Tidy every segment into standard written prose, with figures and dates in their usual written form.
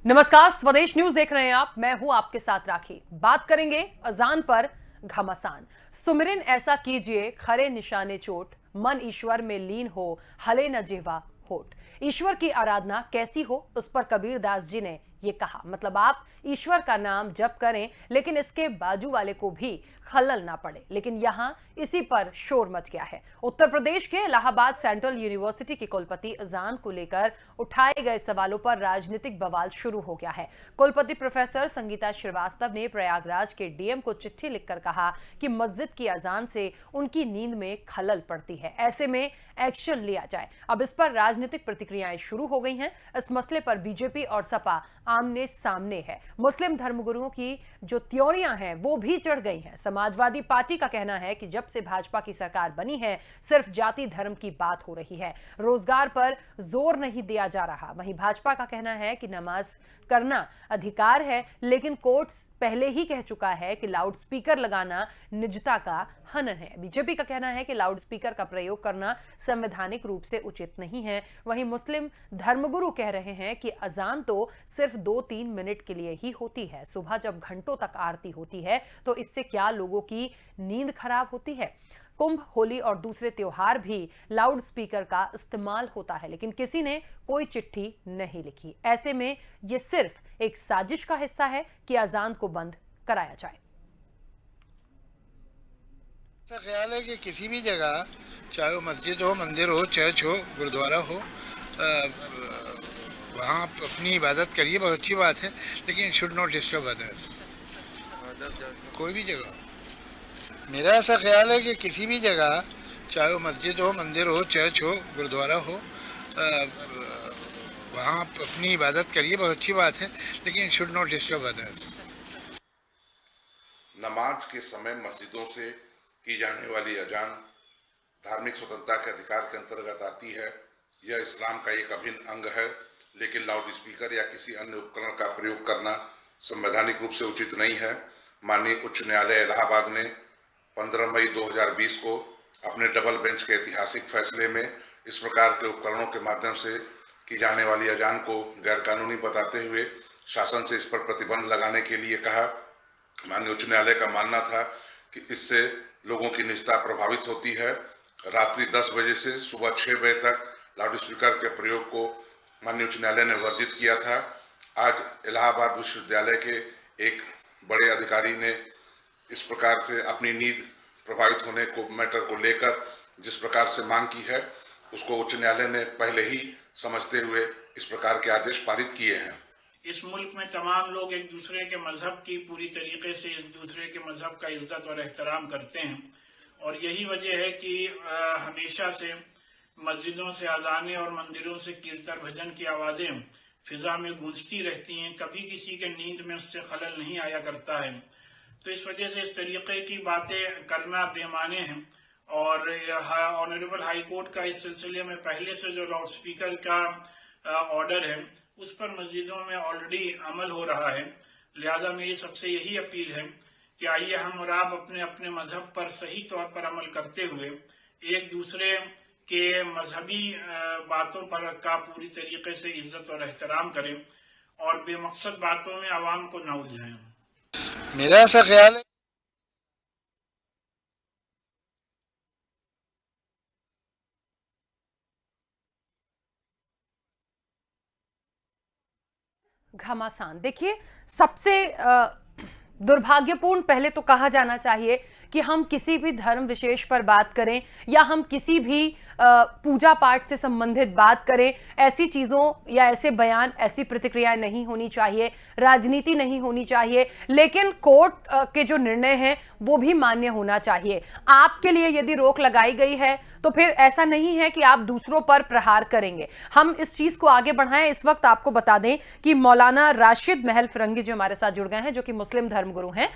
नमस्कार, स्वदेश न्यूज देख रहे हैं आप। मैं हूं आपके साथ राखी। बात करेंगे अजान पर घमासान। सुमिरन ऐसा कीजिए खरे निशाने चोट, मन ईश्वर में लीन हो हले न जिह्वा होठ। ईश्वर की आराधना कैसी हो, उस पर कबीरदास जी ने ये कहा। मतलब आप ईश्वर का नाम जप करें लेकिन इसके बाजू वाले को भी खलल ना पड़े। लेकिन यहां इसी पर शोर मच गया है। उत्तर प्रदेश के इलाहाबाद सेंट्रल यूनिवर्सिटी के कुलपति अजान को लेकर उठाए गए सवालों पर राजनीतिक बवाल शुरू हो गया है। कुलपति प्रोफेसर संगीता श्रीवास्तव ने प्रयागराज के डीएम को चिट्ठी लिखकर कहा कि मस्जिद की अजान से उनकी नींद में खलल पड़ती है, ऐसे में एक्शन लिया जाए। अब इस पर राजनीतिक प्रतिक्रियाएं शुरू हो गई हैं। इस मसले पर बीजेपी और सपा आमने सामने है। मुस्लिम धर्मगुरुओं की जो त्योरियां हैं वो भी चढ़ गई हैं। समाजवादी पार्टी का कहना है कि जब से भाजपा की सरकार बनी है सिर्फ जाति धर्म की बात हो रही है, रोजगार पर जोर नहीं दिया जा रहा। वहीं भाजपा का कहना है कि नमाज करना अधिकार है, लेकिन कोर्ट पहले ही कह चुका है कि लाउडस्पीकर लगाना निजता का हनन है। बीजेपी का कहना है कि लाउडस्पीकर का प्रयोग करना संवैधानिक रूप से उचित नहीं है। वहीं मुस्लिम धर्मगुरु कह रहे हैं कि अजान तो सिर्फ 2-3 मिनट के लिए ही होती है। सुबह जब घंटों तक आरती होती है तो इससे क्या लोगों की नींद खराब होती है। कुंभ, होली और दूसरे त्योहार भी लाउड स्पीकर का इस्तेमाल होता है, लेकिन किसी ने कोई चिट्ठी नहीं लिखी। ऐसे में यह सिर्फ एक साजिश का हिस्सा है कि अजान को बंद कराया जाए। ऐसा ख्याल है कि किसी भी जगह, चाहे वो मस्जिद हो, मंदिर हो, चर्च हो, गुरुद्वारा हो, वहाँ अपनी इबादत करिए, बहुत अच्छी बात है, लेकिन शुड नॉट डिस्टर्ब अदर्स। कोई भी जगह, मेरा ऐसा ख्याल है कि किसी भी जगह, चाहे वो मस्जिद हो, मंदिर हो, चर्च हो, गुरुद्वारा हो, वहाँ अपनी इबादत करिए, बहुत अच्छी बात है, लेकिन शुड नॉट डिस्टर्ब अदर्स। नमाज के समय मस्जिदों से की जाने वाली अजान धार्मिक स्वतंत्रता के अधिकार के अंतर्गत आती है। यह इस्लाम का एक अभिन्न अंग है, लेकिन लाउड स्पीकर या किसी अन्य उपकरण का प्रयोग करना संवैधानिक रूप से उचित नहीं है। माननीय उच्च न्यायालय इलाहाबाद ने 15 मई 2020 को अपने डबल बेंच के ऐतिहासिक फैसले में इस प्रकार के उपकरणों के माध्यम से की जाने वाली अजान को गैरकानूनी बताते हुए शासन से इस पर प्रतिबंध लगाने के लिए कहा। माननीय उच्च न्यायालय का मानना था कि इससे लोगों की निजता प्रभावित होती है। रात्रि 10 बजे से सुबह 6 बजे तक लाउड स्पीकर के प्रयोग को माननीय उच्च न्यायालय ने वर्जित किया था। आज इलाहाबाद विश्वविद्यालय के एक बड़े अधिकारी ने इस प्रकार से अपनी नींद प्रभावित होने को मैटर को लेकर जिस प्रकार से मांग की है, उसको उच्च न्यायालय ने पहले ही समझते हुए इस प्रकार के आदेश पारित किए हैं। इस मुल्क में तमाम लोग एक दूसरे के मजहब की पूरी तरीके से इस दूसरे के मजहब का इज्जत और एहतराम करते हैं, और यही वजह है कि हमेशा से मस्जिदों से अजानें और मंदिरों से कीर्तन भजन की आवाजें फिजा में गूंजती रहती हैं। कभी किसी के नींद में उससे खलल नहीं आया करता है। तो इस वजह से इस तरीके की बातें करना बेमाने हैं। और ऑनरेबल हाई कोर्ट का इस सिलसिले में पहले से जो लाउड स्पीकर का ऑर्डर है उस पर मस्जिदों में ऑलरेडी अमल हो रहा है। लिहाजा मेरी सबसे यही अपील है कि आइए हम और आप अपने अपने मजहब पर सही तौर पर अमल करते हुए एक दूसरे के मजहबी बातों पर का पूरी तरीके से इज्जत और एहतराम करें और बेमकसद बातों में आवाम को न उलझाएं। मेरा ऐसा ख्याल है घमासान। देखिए, सबसे दुर्भाग्यपूर्ण पहले तो कहा जाना चाहिए कि हम किसी भी धर्म विशेष पर बात करें या हम किसी भी पूजा पाठ से संबंधित बात करें, ऐसी चीज़ों या ऐसे बयान, ऐसी प्रतिक्रियाएं नहीं होनी चाहिए, राजनीति नहीं होनी चाहिए, लेकिन कोर्ट के जो निर्णय हैं वो भी मान्य होना चाहिए। आपके लिए यदि रोक लगाई गई है तो फिर ऐसा नहीं है कि आप दूसरों पर प्रहार करेंगे। हम इस चीज़ को आगे बढ़ाएं। इस वक्त आपको बता दें कि मौलाना राशिद महल फिरंगी जो हमारे साथ जुड़ गए हैं, जो कि मुस्लिम धर्मगुरु हैं।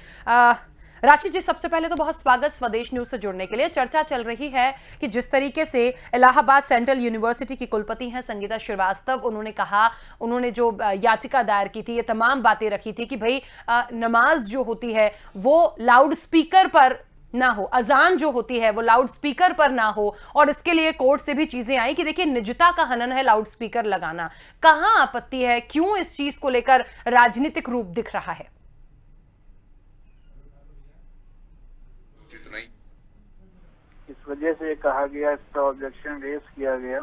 राशिद जी, सबसे पहले तो बहुत स्वागत स्वदेश न्यूज से जुड़ने के लिए। चर्चा चल रही है कि जिस तरीके से इलाहाबाद सेंट्रल यूनिवर्सिटी की कुलपति हैं संगीता श्रीवास्तव, उन्होंने जो याचिका दायर की थी, ये तमाम बातें रखी थी कि भाई नमाज जो होती है वो लाउड स्पीकर पर ना हो, अजान जो होती है वो लाउड स्पीकर पर ना हो, और इसके लिए कोर्ट से भी चीजें आई कि देखिए निजता का हनन है लाउड स्पीकर लगाना। कहां आपत्ति है, क्यों इस चीज को लेकर राजनीतिक रूप दिख रहा है? जितना इस वजह से कहा गया, इसका ऑब्जेक्शन रेज किया गया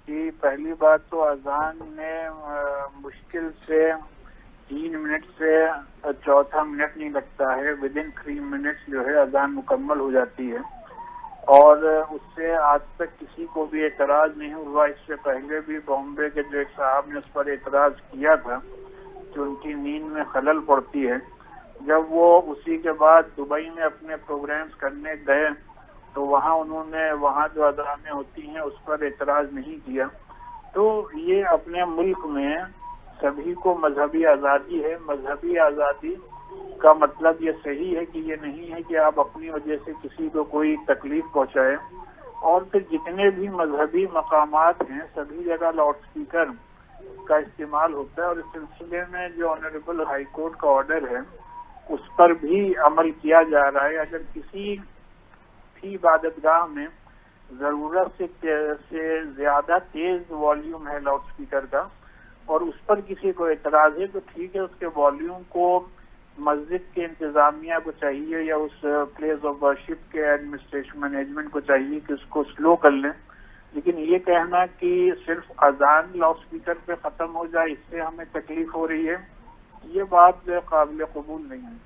कि पहली बात तो अजान में मुश्किल से 3 मिनट से चौथा मिनट नहीं लगता है, विदिन 3 मिनट्स जो है अजान मुकम्मल हो जाती है, और उससे आज तक किसी को भी एतराज नहीं हुआ। इससे पहले भी बॉम्बे के जज साहब ने उस पर एतराज किया था कि उनकी नींद में खलल पड़ती है। जब वो उसी के बाद दुबई में अपने प्रोग्राम्स करने गए तो वहाँ जो अजानें होती हैं उस पर एतराज नहीं किया। तो ये अपने मुल्क में सभी को मजहबी आज़ादी है। मजहबी आज़ादी का मतलब ये सही है कि ये नहीं है कि आप अपनी वजह से किसी को कोई तकलीफ पहुंचाए। और फिर जितने भी मजहबी मकामात हैं सभी जगह लाउड स्पीकर का इस्तेमाल होता है, और इस सिलसिले में जो ऑनरेबल हाई कोर्ट का ऑर्डर है उस पर भी अमल किया जा रहा है। अगर किसी भी इबादतगाह में जरूरत से ज्यादा तेज वॉल्यूम है लाउड स्पीकर का और उस पर किसी को एतराज है तो ठीक है, उसके वॉल्यूम को मस्जिद के इंतजामिया को चाहिए या उस प्लेस ऑफ वर्शिप के एडमिनिस्ट्रेशन मैनेजमेंट को चाहिए कि उसको स्लो कर लें। लेकिन ये कहना कि सिर्फ अजान लाउड स्पीकर पे खत्म हो जाए, इससे हमें तकलीफ हो रही है, ये बात काबिल कबूल नहीं है।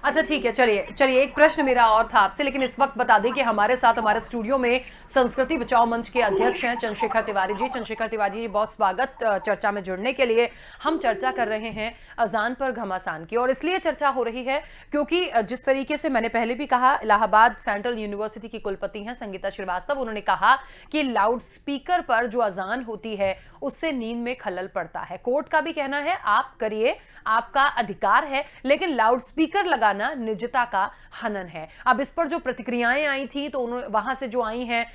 अच्छा ठीक है, चलिए एक प्रश्न मेरा और था आपसे, लेकिन इस वक्त बता दें कि हमारे साथ हमारे स्टूडियो में संस्कृति बचाओ मंच के अध्यक्ष हैं चंद्रशेखर तिवारी जी। चंद्रशेखर तिवारी जी, बहुत स्वागत चर्चा में जुड़ने के लिए। हम चर्चा कर रहे हैं अजान पर घमासान की, और इसलिए चर्चा हो रही है क्योंकि जिस तरीके से मैंने पहले भी कहा, इलाहाबाद सेंट्रल यूनिवर्सिटी की कुलपति हैं संगीता श्रीवास्तव, उन्होंने कहा कि लाउड स्पीकर पर जो अजान होती है उससे नींद में खलल पड़ता है। कोर्ट का भी कहना है आप करिए, आपका अधिकार है, लेकिन लाउड स्पीकर लगाना निजता का हनन है। अब इस पर जो प्रतिक्रियाएं आई थी तो वहां से जो आई हैं,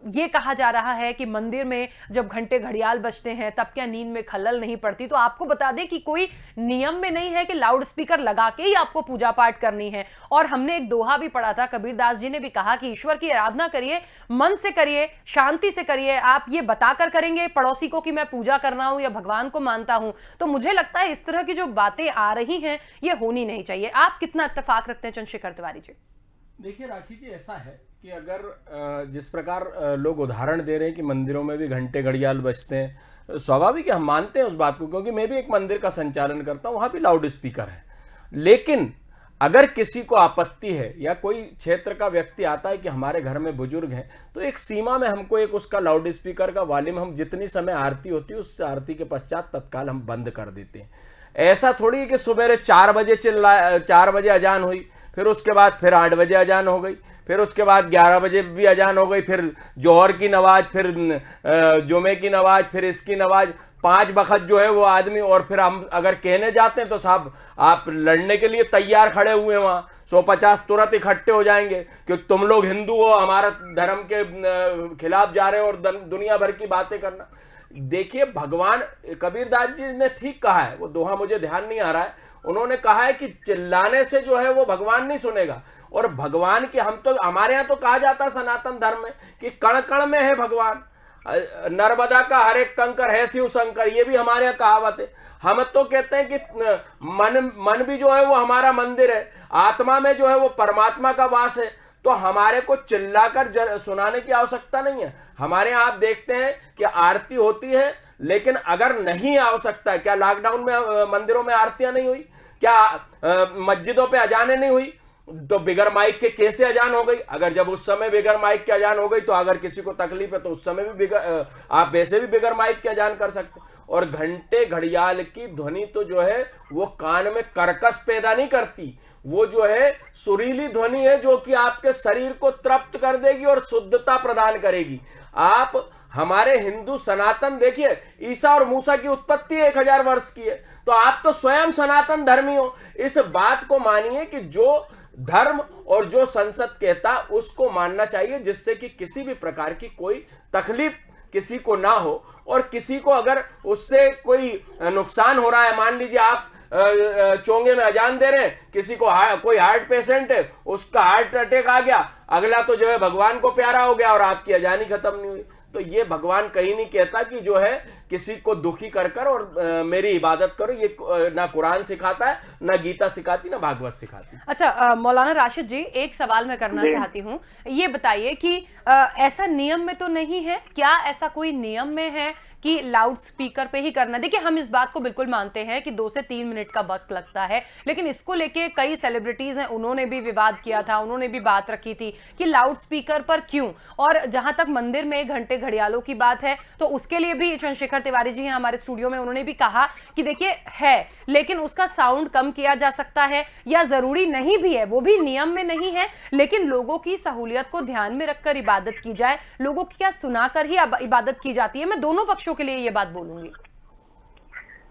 ये कहा जा रहा है कि मंदिर में जब घंटे घड़ियाल बजते हैं तब क्या नींद में खलल नहीं पड़ती? तो आपको बता दें कि कोई नियम में नहीं है कि लाउड स्पीकर लगा के ही आपको पूजा पाठ करनी है। और हमने एक दोहा भी पढ़ा था, कबीर दास जी ने भी कहा कि ईश्वर की आराधना करिए, मन से करिए, शांति से करिए। आप ये बताकर करेंगे पड़ोसी को कि मैं पूजा कर रहा हूं या भगवान को मानता हूं, तो मुझे लगता है इस तरह की जो बातें आ रही हैं ये होनी नहीं चाहिए। आप कितना इत्तेफाक रखते हैं चंद्रशेखर तिवारी जी? देखिए राखी जी, ऐसा है कि अगर जिस प्रकार लोग उदाहरण दे रहे हैं कि मंदिरों में भी घंटे घड़ियाल बजते हैं, स्वाभाविक है, हम मानते हैं उस बात को, क्योंकि मैं भी एक मंदिर का संचालन करता हूं, वहां भी लाउड स्पीकर है। लेकिन अगर किसी को आपत्ति है या कोई क्षेत्र का व्यक्ति आता है कि हमारे घर में बुजुर्ग हैं, तो एक सीमा में हमको एक उसका लाउड स्पीकर का वॉल्यूम हम जितनी समय आरती होती है उस आरती के पश्चात तत्काल हम बंद कर देते हैं। ऐसा थोड़ी है कि सुबह 4 बजे 4 बजे अजान हुई, फिर उसके बाद फिर 8 बजे अजान हो गई, फिर उसके बाद 11 बजे भी अजान हो गई, फिर जोहर की नमाज, फिर जुमे की नमाज, फिर इसकी नमाज, 5 वक्त जो है वो आदमी। और फिर हम अगर कहने जाते हैं तो साहब आप लड़ने के लिए तैयार खड़े हुए हैं, वहाँ 150 तुरंत इकट्ठे हो जाएंगे क्योंकि तुम लोग हिंदू हो, हमारा धर्म के खिलाफ जा रहे हो और दुनिया भर की बातें करना। देखिए, भगवान कबीर दास जी ने ठीक कहा है, वो दोहा मुझे ध्यान नहीं आ रहा है, उन्होंने कहा है कि चिल्लाने से जो है वो भगवान नहीं सुनेगा। और भगवान के हमारे यहाँ तो कहा जाता है सनातन धर्म में कि कण कण में है भगवान, नर्मदा का हर एक कंकर है शिव शंकर, ये भी हमारे यहाँ कहावत है। हम तो कहते हैं कि मन भी जो है वो हमारा मंदिर है, आत्मा में जो है वो परमात्मा का वास है। तो हमारे को चिल्लाकर सुनाने की आवश्यकता नहीं है। हमारे यहाँ आप देखते हैं कि आरती होती है, लेकिन अगर नहीं आवश्यकता है, क्या लॉकडाउन में मंदिरों में आरतियां नहीं हुई? क्या मस्जिदों पे अजानें नहीं हुई? तो बिगर माइक के कैसे अजान हो गई? अगर जब उस समय बिगर माइक के अजान हो गई तो अगर किसी को तकलीफ है तो उस समय भी आप वैसे भी बिगर माइक के अजान कर सकते। और घंटे घड़ियाल की ध्वनि तो जो है वो कान में कर्कश पैदा नहीं करती, वो जो है सुरीली ध्वनि है जो कि आपके शरीर को तृप्त कर देगी और शुद्धता प्रदान करेगी। आप हमारे हिंदू सनातन, देखिए ईसा और मूसा की उत्पत्ति 1000 वर्ष की है, तो आप तो स्वयं सनातन धर्मी हो। इस बात को मानिए कि जो धर्म और जो संसद कहता उसको मानना चाहिए, जिससे कि किसी भी प्रकार की कोई तकलीफ किसी को ना हो। और किसी को अगर उससे कोई नुकसान हो रहा है, मान लीजिए आप चोंगे में अजान दे रहे हैं, किसी को कोई हार्ट पेशेंट है, उसका हार्ट अटैक आ गया, अगला तो जो है भगवान को प्यारा हो गया और आपकी अजान ही खत्म नहीं हुई। तो ये भगवान कहीं नहीं कहता कि जो है किसी को दुखी कर कर और मेरी इबादत करो, ये ना कुरान सिखाता है, ना गीता सिखाती, ना भागवत सिखाती। अच्छा मौलाना राशिद जी, एक सवाल मैं करना चाहती हूँ, ये बताइए कि ऐसा नियम में तो नहीं है क्या, ऐसा कोई नियम में है कि लाउड स्पीकर पे ही करना? देखिए हम इस बात को बिल्कुल मानते हैं कि 2 से 3 मिनट का वक्त लगता है, लेकिन इसको लेके कई सेलिब्रिटीज हैं, उन्होंने भी विवाद किया था, उन्होंने भी बात रखी थी कि लाउड स्पीकर पर क्यों। और जहां तक मंदिर में घंटे घड़ियालों की बात है तो उसके लिए भी चंद्रशेखर तिवारी जी हैं हमारे स्टूडियो में, उन्होंने भी कहा कि देखिए है, लेकिन उसका साउंड कम किया जा सकता है या जरूरी नहीं भी है, वो भी नियम में नहीं है, लेकिन लोगों की सहूलियत को ध्यान में रखकर इबादत की जाए, लोगों की क्या सुनाकर ही इबादत की जाती है। मैं दोनों पक्षों के लिए ये बात बोलूंगी।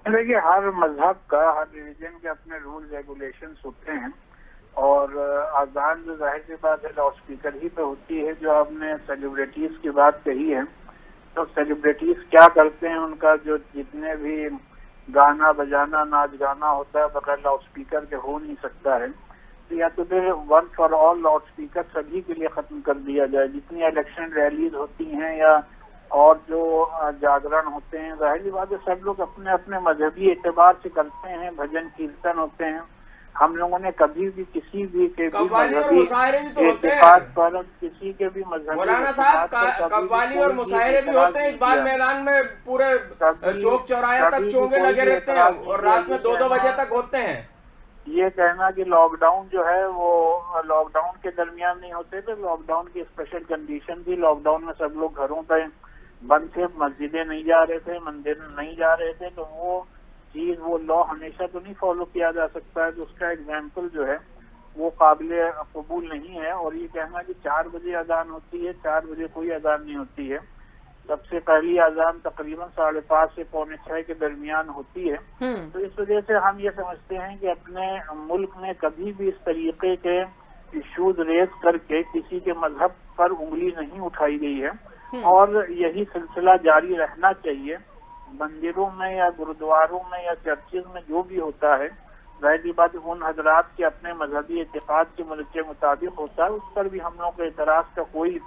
देखिए हर मजहब का, हर रिलीजन के अपने रूल रेगुलेशंस होते हैं, और अजान जो जाहिर सी बात है लाउड स्पीकर ही पे होती है। जो आपने सेलिब्रिटीज की बात कही है, तो सेलिब्रिटीज क्या करते हैं, उनका जो जितने भी गाना बजाना नाच गाना होता है बगैर लाउड स्पीकर के हो नहीं सकता है। तो या तो फिर one for all loud speaker सभी के लिए खत्म कर दिया जाए। जितनी इलेक्शन रैलीज होती हैं या और जो जागरण होते हैं, जाहिर बात है सब लोग अपने अपने मजहबी एतबार से करते हैं, भजन कीर्तन होते हैं। हम लोगों ने कभी भी किसी भी के भी मजहबी एतबार पर, किसी के भी मजहबी मौलाना साहब कव्वाली और मुशायरे भी होते हैं, इकबाल मैदान में पूरे चौक चौराहे तक चोंगे लगे रहते हैं और रात में 2-2 बजे तक होते हैं। ये कहना कि लॉकडाउन जो है वो लॉकडाउन के दरमियान नहीं होते थे, लॉकडाउन की स्पेशल कंडीशन थी, लॉकडाउन में सब लोग घरों पे बंद थे, मस्जिदें नहीं जा रहे थे, मंदिर नहीं जा रहे थे, तो वो चीज वो लॉ हमेशा तो नहीं फॉलो किया जा सकता है। तो उसका एग्जाम्पल जो है वो काबिल कबूल नहीं है। और ये कहना कि 4 बजे अजान होती है, 4 बजे कोई अजान नहीं होती है। सबसे पहली अजान तकरीबन 5:30 से 5:45 के दरमियान होती है। तो इस वजह से हम ये समझते हैं कि अपने मुल्क में कभी भी इस तरीके के इश्यूज रेज करके किसी के मजहब पर उंगली नहीं उठाई गई है, और यही सिलसिला जारी रहना चाहिए। मंदिरों में या गुरुद्वारों में या चर्चेज में जो भी होता है, जाहिर बात उन हजरात के अपने मजहबी एतकाद के मुताबिक होता है, उस पर भी हम लोग को एतराज का कोई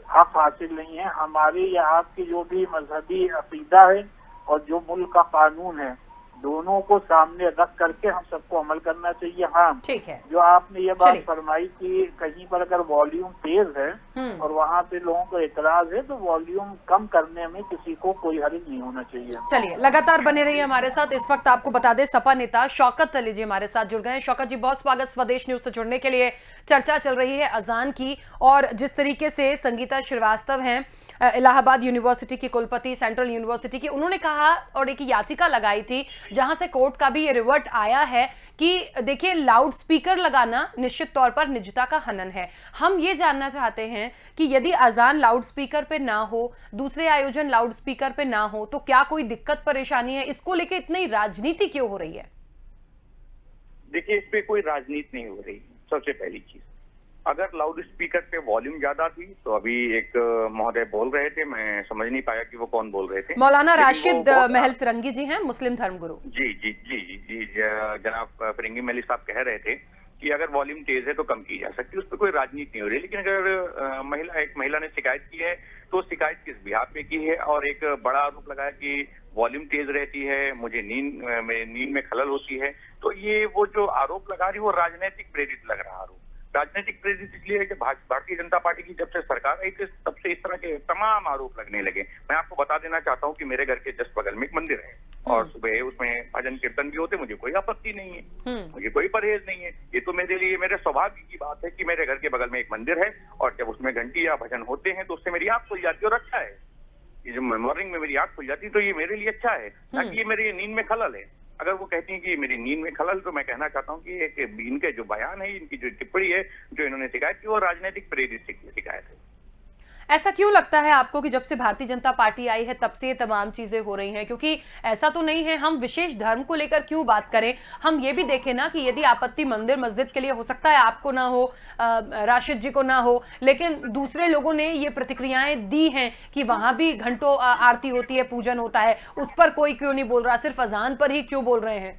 हक हासिल नहीं है। हमारे या आपकी जो भी मजहबी अकीदा है और जो मुल्क का कानून है, दोनों को सामने रख करके हम सबको अमल करना चाहिए। हाँ ठीक है, जो आपने ये बात फरमाई कि कहीं पर अगर वॉल्यूम तेज है और वहाँ पे लोगों को एतराज है, तो वॉल्यूम कम करने में किसी को कोई हर्ज नहीं होना चाहिए। चलिए लगातार बने रहिए हमारे साथ। इस वक्त आपको बता दें सपा नेता शौकत अली जी हमारे साथ जुड़ गए। शौकत जी बहुत स्वागत स्वदेश न्यूज से जुड़ने के लिए। चर्चा चल रही है अजान की, और जिस तरीके से संगीता श्रीवास्तव हैं इलाहाबाद यूनिवर्सिटी की कुलपति, सेंट्रल यूनिवर्सिटी की, उन्होंने कहा और एक याचिका लगाई थी जहां से कोर्ट का भी ये रिवर्ट आया है कि देखिए लाउड स्पीकर लगाना निश्चित तौर पर निजता का हनन है। हम ये जानना चाहते हैं कि यदि अजान लाउड स्पीकर पे ना हो, दूसरे आयोजन लाउड स्पीकर पे ना हो, तो क्या कोई दिक्कत परेशानी है? इसको लेके इतनी राजनीति क्यों हो रही है? देखिए इस पे कोई राजनीति नहीं हो रही। सबसे पहली चीज, अगर लाउड स्पीकर पे वॉल्यूम ज्यादा थी तो अभी एक महोदय बोल रहे थे, मैं समझ नहीं पाया कि वो कौन बोल रहे थे। मौलाना राशिद महल फिरंगी जी हैं, मुस्लिम धर्मगुरु। जी जी जी जी जी जनाब फिरंगी महल साहब कह रहे थे कि अगर वॉल्यूम तेज है तो कम की जा सकती है, उस पर कोई राजनीति नहीं हो रही। लेकिन अगर एक महिला ने शिकायत की है तो शिकायत किस बिहार पे की है, और एक बड़ा आरोप लगाया कि वॉल्यूम तेज रहती है, मुझे नींद में खलल होती है, तो ये वो जो आरोप लगा रही है वो राजनीतिक प्रेरित लग रहा आरोप। राजनीतिक प्रेरित इसलिए है कि भारतीय जनता पार्टी की जब से सरकार आई थी तब से इस तरह के तमाम आरोप लगने लगे। मैं आपको बता देना चाहता हूँ कि मेरे घर के जस्ट बगल में एक मंदिर है और सुबह उसमें भजन कीर्तन भी होते, मुझे कोई आपत्ति नहीं है, मुझे कोई परहेज नहीं है। ये तो मेरे लिए मेरे सौभाग्य की बात है कि मेरे घर के बगल में एक मंदिर है और जब उसमें घंटी या भजन होते हैं तो उससे मेरी आंख खुल जाती है और अच्छा है। ये जो मॉर्निंग में मेरी आंख खुल जाती है तो ये मेरे लिए अच्छा है, ताकि ये मेरी नींद में खलल है। अगर वो कहती हैं कि मेरी नींद में खलल, तो मैं कहना चाहता हूँ कि इनके जो बयान है, इनकी जो टिप्पणी है, जो इन्होंने शिकायत की, वो राजनीतिक प्रेरित शिकायत है। ऐसा क्यों लगता है आपको कि जब से भारतीय जनता पार्टी आई है तब से ये तमाम चीजें हो रही हैं? क्योंकि ऐसा तो नहीं है हम विशेष धर्म को लेकर क्यों बात करें, हम ये भी देखें ना कि यदि आपत्ति मंदिर मस्जिद के लिए हो सकता है आपको ना हो, राशिद जी को ना हो, लेकिन दूसरे लोगों ने ये प्रतिक्रियाएं दी हैं कि वहां भी घंटों आरती होती है, पूजन होता है, उस पर कोई क्यों नहीं बोल रहा, सिर्फ अजान पर ही क्यों बोल रहे हैं?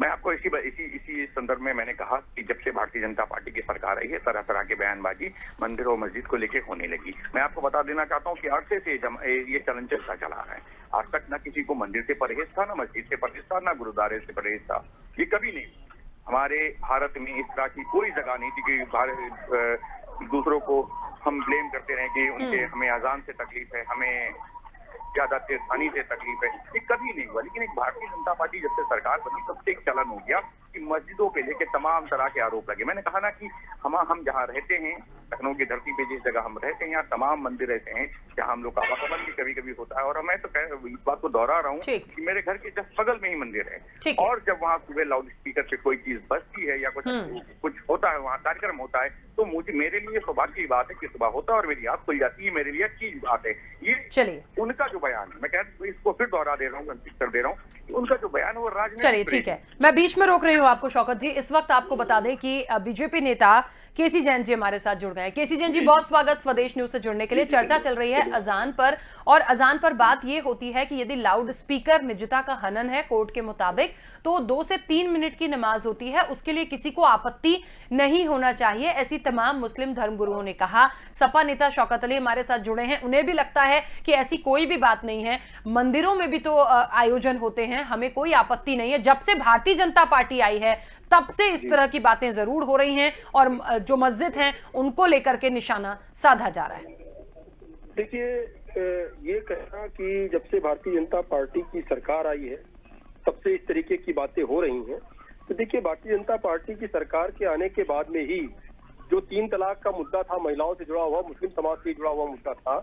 मैं आपको इसी संदर्भ में मैंने कहा कि जब से भारतीय जनता पार्टी की सरकार आई है, तरह तरह की बयानबाजी मंदिर और मस्जिद को लेकर होने लगी। मैं आपको बता देना चाहता हूँ कि अरसे से ये चलन चलता चला रहा है। आज तक न किसी को मंदिर से परहेज था, न मस्जिद से परहेज था, न गुरुद्वारे से परहेज था। ये कभी नहीं। हमारे भारत में इस तरह की कोई जगह नहीं थी कि दूसरों को हम ब्लेम करते रहे कि उनके हमें अजान से तकलीफ है, हमें ज्यादा पानी से तकलीफ है। ये कभी नहीं हुआ। लेकिन एक भारतीय जनता पार्टी जब से सरकार बनी तब से एक चलन हो गया कि मस्जिदों पे लेके तमाम तरह के आरोप लगे। मैंने कहा ना कि हम जहाँ रहते हैं, लखनऊ की धरती पे जिस जगह हम रहते हैं, यहाँ तमाम मंदिर ऐसे हैं जहाँ हम लोग का आवागमन भी कभी कभी होता है। और मैं तो इस बात को दोहरा रहा हूँ कि मेरे घर के जस्ट बगल में ही मंदिर है, और जब वहाँ सुबह लाउड स्पीकर पे कोई चीज बजती है या कुछ होता है, वहाँ कार्यक्रम होता है, तो मेरे लिए सौभाग्य की बात है कि सुबह होता है और मेरी आंख खुल जाती है, मेरे लिए अच्छी बात है। ये उनका जो बयान है, मैं कहता हूँ इसको फिर दोहरा दे रहा हूँ, कर दे रहा हूँ, उनका जो बयान है वो राजनीतिक। चलिए ठीक है, मैं बीच में रोक रही हूँ आपको शौकत जी। इस वक्त आपको बता दें कि बीजेपी नेता केसी जैन जी हमारे साथ जुड़ गए हैं। केसी जैन जी, बहुत स्वागत स्वदेश न्यूज से जुड़ने के लिए। चर्चा चल रही है अजान पर, और अजान पर बात यह होती है कि यदि लाउड स्पीकर निजता का हनन है कोर्ट के मुताबिक, तो 2 से 3 मिनट की नमाज होती है, उसके लिए किसी को आपत्ति नहीं होना चाहिए, ऐसी तमाम मुस्लिम धर्मगुरुओं ने कहा। सपा नेता शौकत अली हमारे साथ जुड़े हैं, उन्हें भी लगता है कि ऐसी कोई भी बात नहीं है, मंदिरों में भी तो आयोजन होते हैं, हमें कोई आपत्ति नहीं है। जब से भारतीय जनता पार्टी आई है तब से इस तरह की बातें जरूर हो रही हैं, और जो मस्जिद हैं उनको लेकर के निशाना साधा जा रहा है। देखिए, ये कहना कि जब से भारतीय जनता पार्टी की सरकार आई है तब से इस तरीके की बातें हो रही हैं, तो देखिए भारतीय जनता पार्टी की सरकार के आने के बाद में ही जो 3 तलाक का मुद्दा था, महिलाओं से जुड़ा हुआ, मुस्लिम समाज से जुड़ा हुआ मुद्दा था,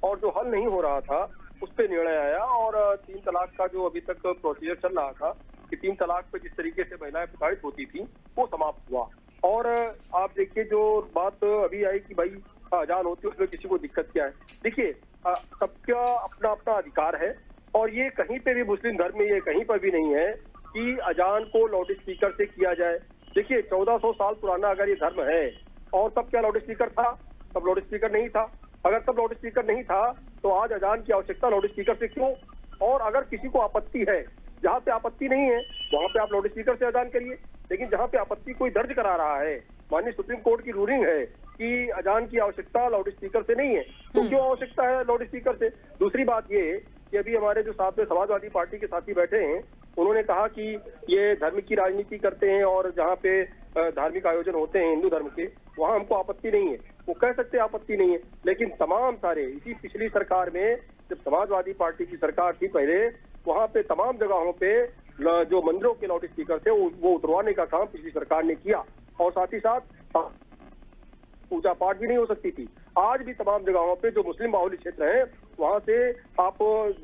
और जो हल नहीं हो रहा था उस पर निर्णय आया, और 3 तलाक का जो अभी तक प्रोसीजर चल रहा था कि 3 तलाक पे जिस तरीके से महिलाएं प्रताड़ित होती थी वो समाप्त हुआ। और आप देखिए जो बात अभी आई कि भाई अजान होती है उसमें किसी को दिक्कत क्या है। देखिए, सबका अपना अपना अधिकार है, और ये कहीं पे भी मुस्लिम धर्म में ये कहीं पर भी नहीं है कि अजान को लाउड स्पीकर से किया जाए। देखिए 1400 साल पुराना अगर ये धर्म है, और तब क्या लाउड स्पीकर था? तब लाउड स्पीकर नहीं था। अगर तब लाउड स्पीकर नहीं था तो आज अजान की आवश्यकता लाउड स्पीकर से क्यों? और अगर किसी को आपत्ति है, जहाँ पे आपत्ति नहीं है वहाँ पे आप लाउड स्पीकर से अजान करिए, लेकिन जहाँ पे आपत्ति कोई दर्ज करा रहा है, माननीय सुप्रीम कोर्ट की रूलिंग है कि अजान की आवश्यकता लाउड स्पीकर से नहीं है, तो क्यों आवश्यकता है लाउड स्पीकर से? दूसरी बात ये कि अभी हमारे जो साथ में समाजवादी पार्टी के साथी बैठे हैं, उन्होंने कहा कि ये धर्म की राजनीति करते हैं, और जहाँ पे धार्मिक आयोजन होते हैं हिंदू धर्म के, वहाँ हमको आपत्ति नहीं है। वो कह सकते हैं आपत्ति नहीं है, लेकिन तमाम सारे इसी पिछली सरकार में जब समाजवादी पार्टी की सरकार थी पहले, वहाँ पे तमाम जगहों पे जो मंदिरों के लाउड स्पीकर थे वो उतरवाने का काम पिछली सरकार ने किया, और साथ ही साथ पूजा पाठ भी नहीं हो सकती थी। आज भी तमाम जगहों पे जो मुस्लिम बाहुल्य क्षेत्र हैं वहां से आप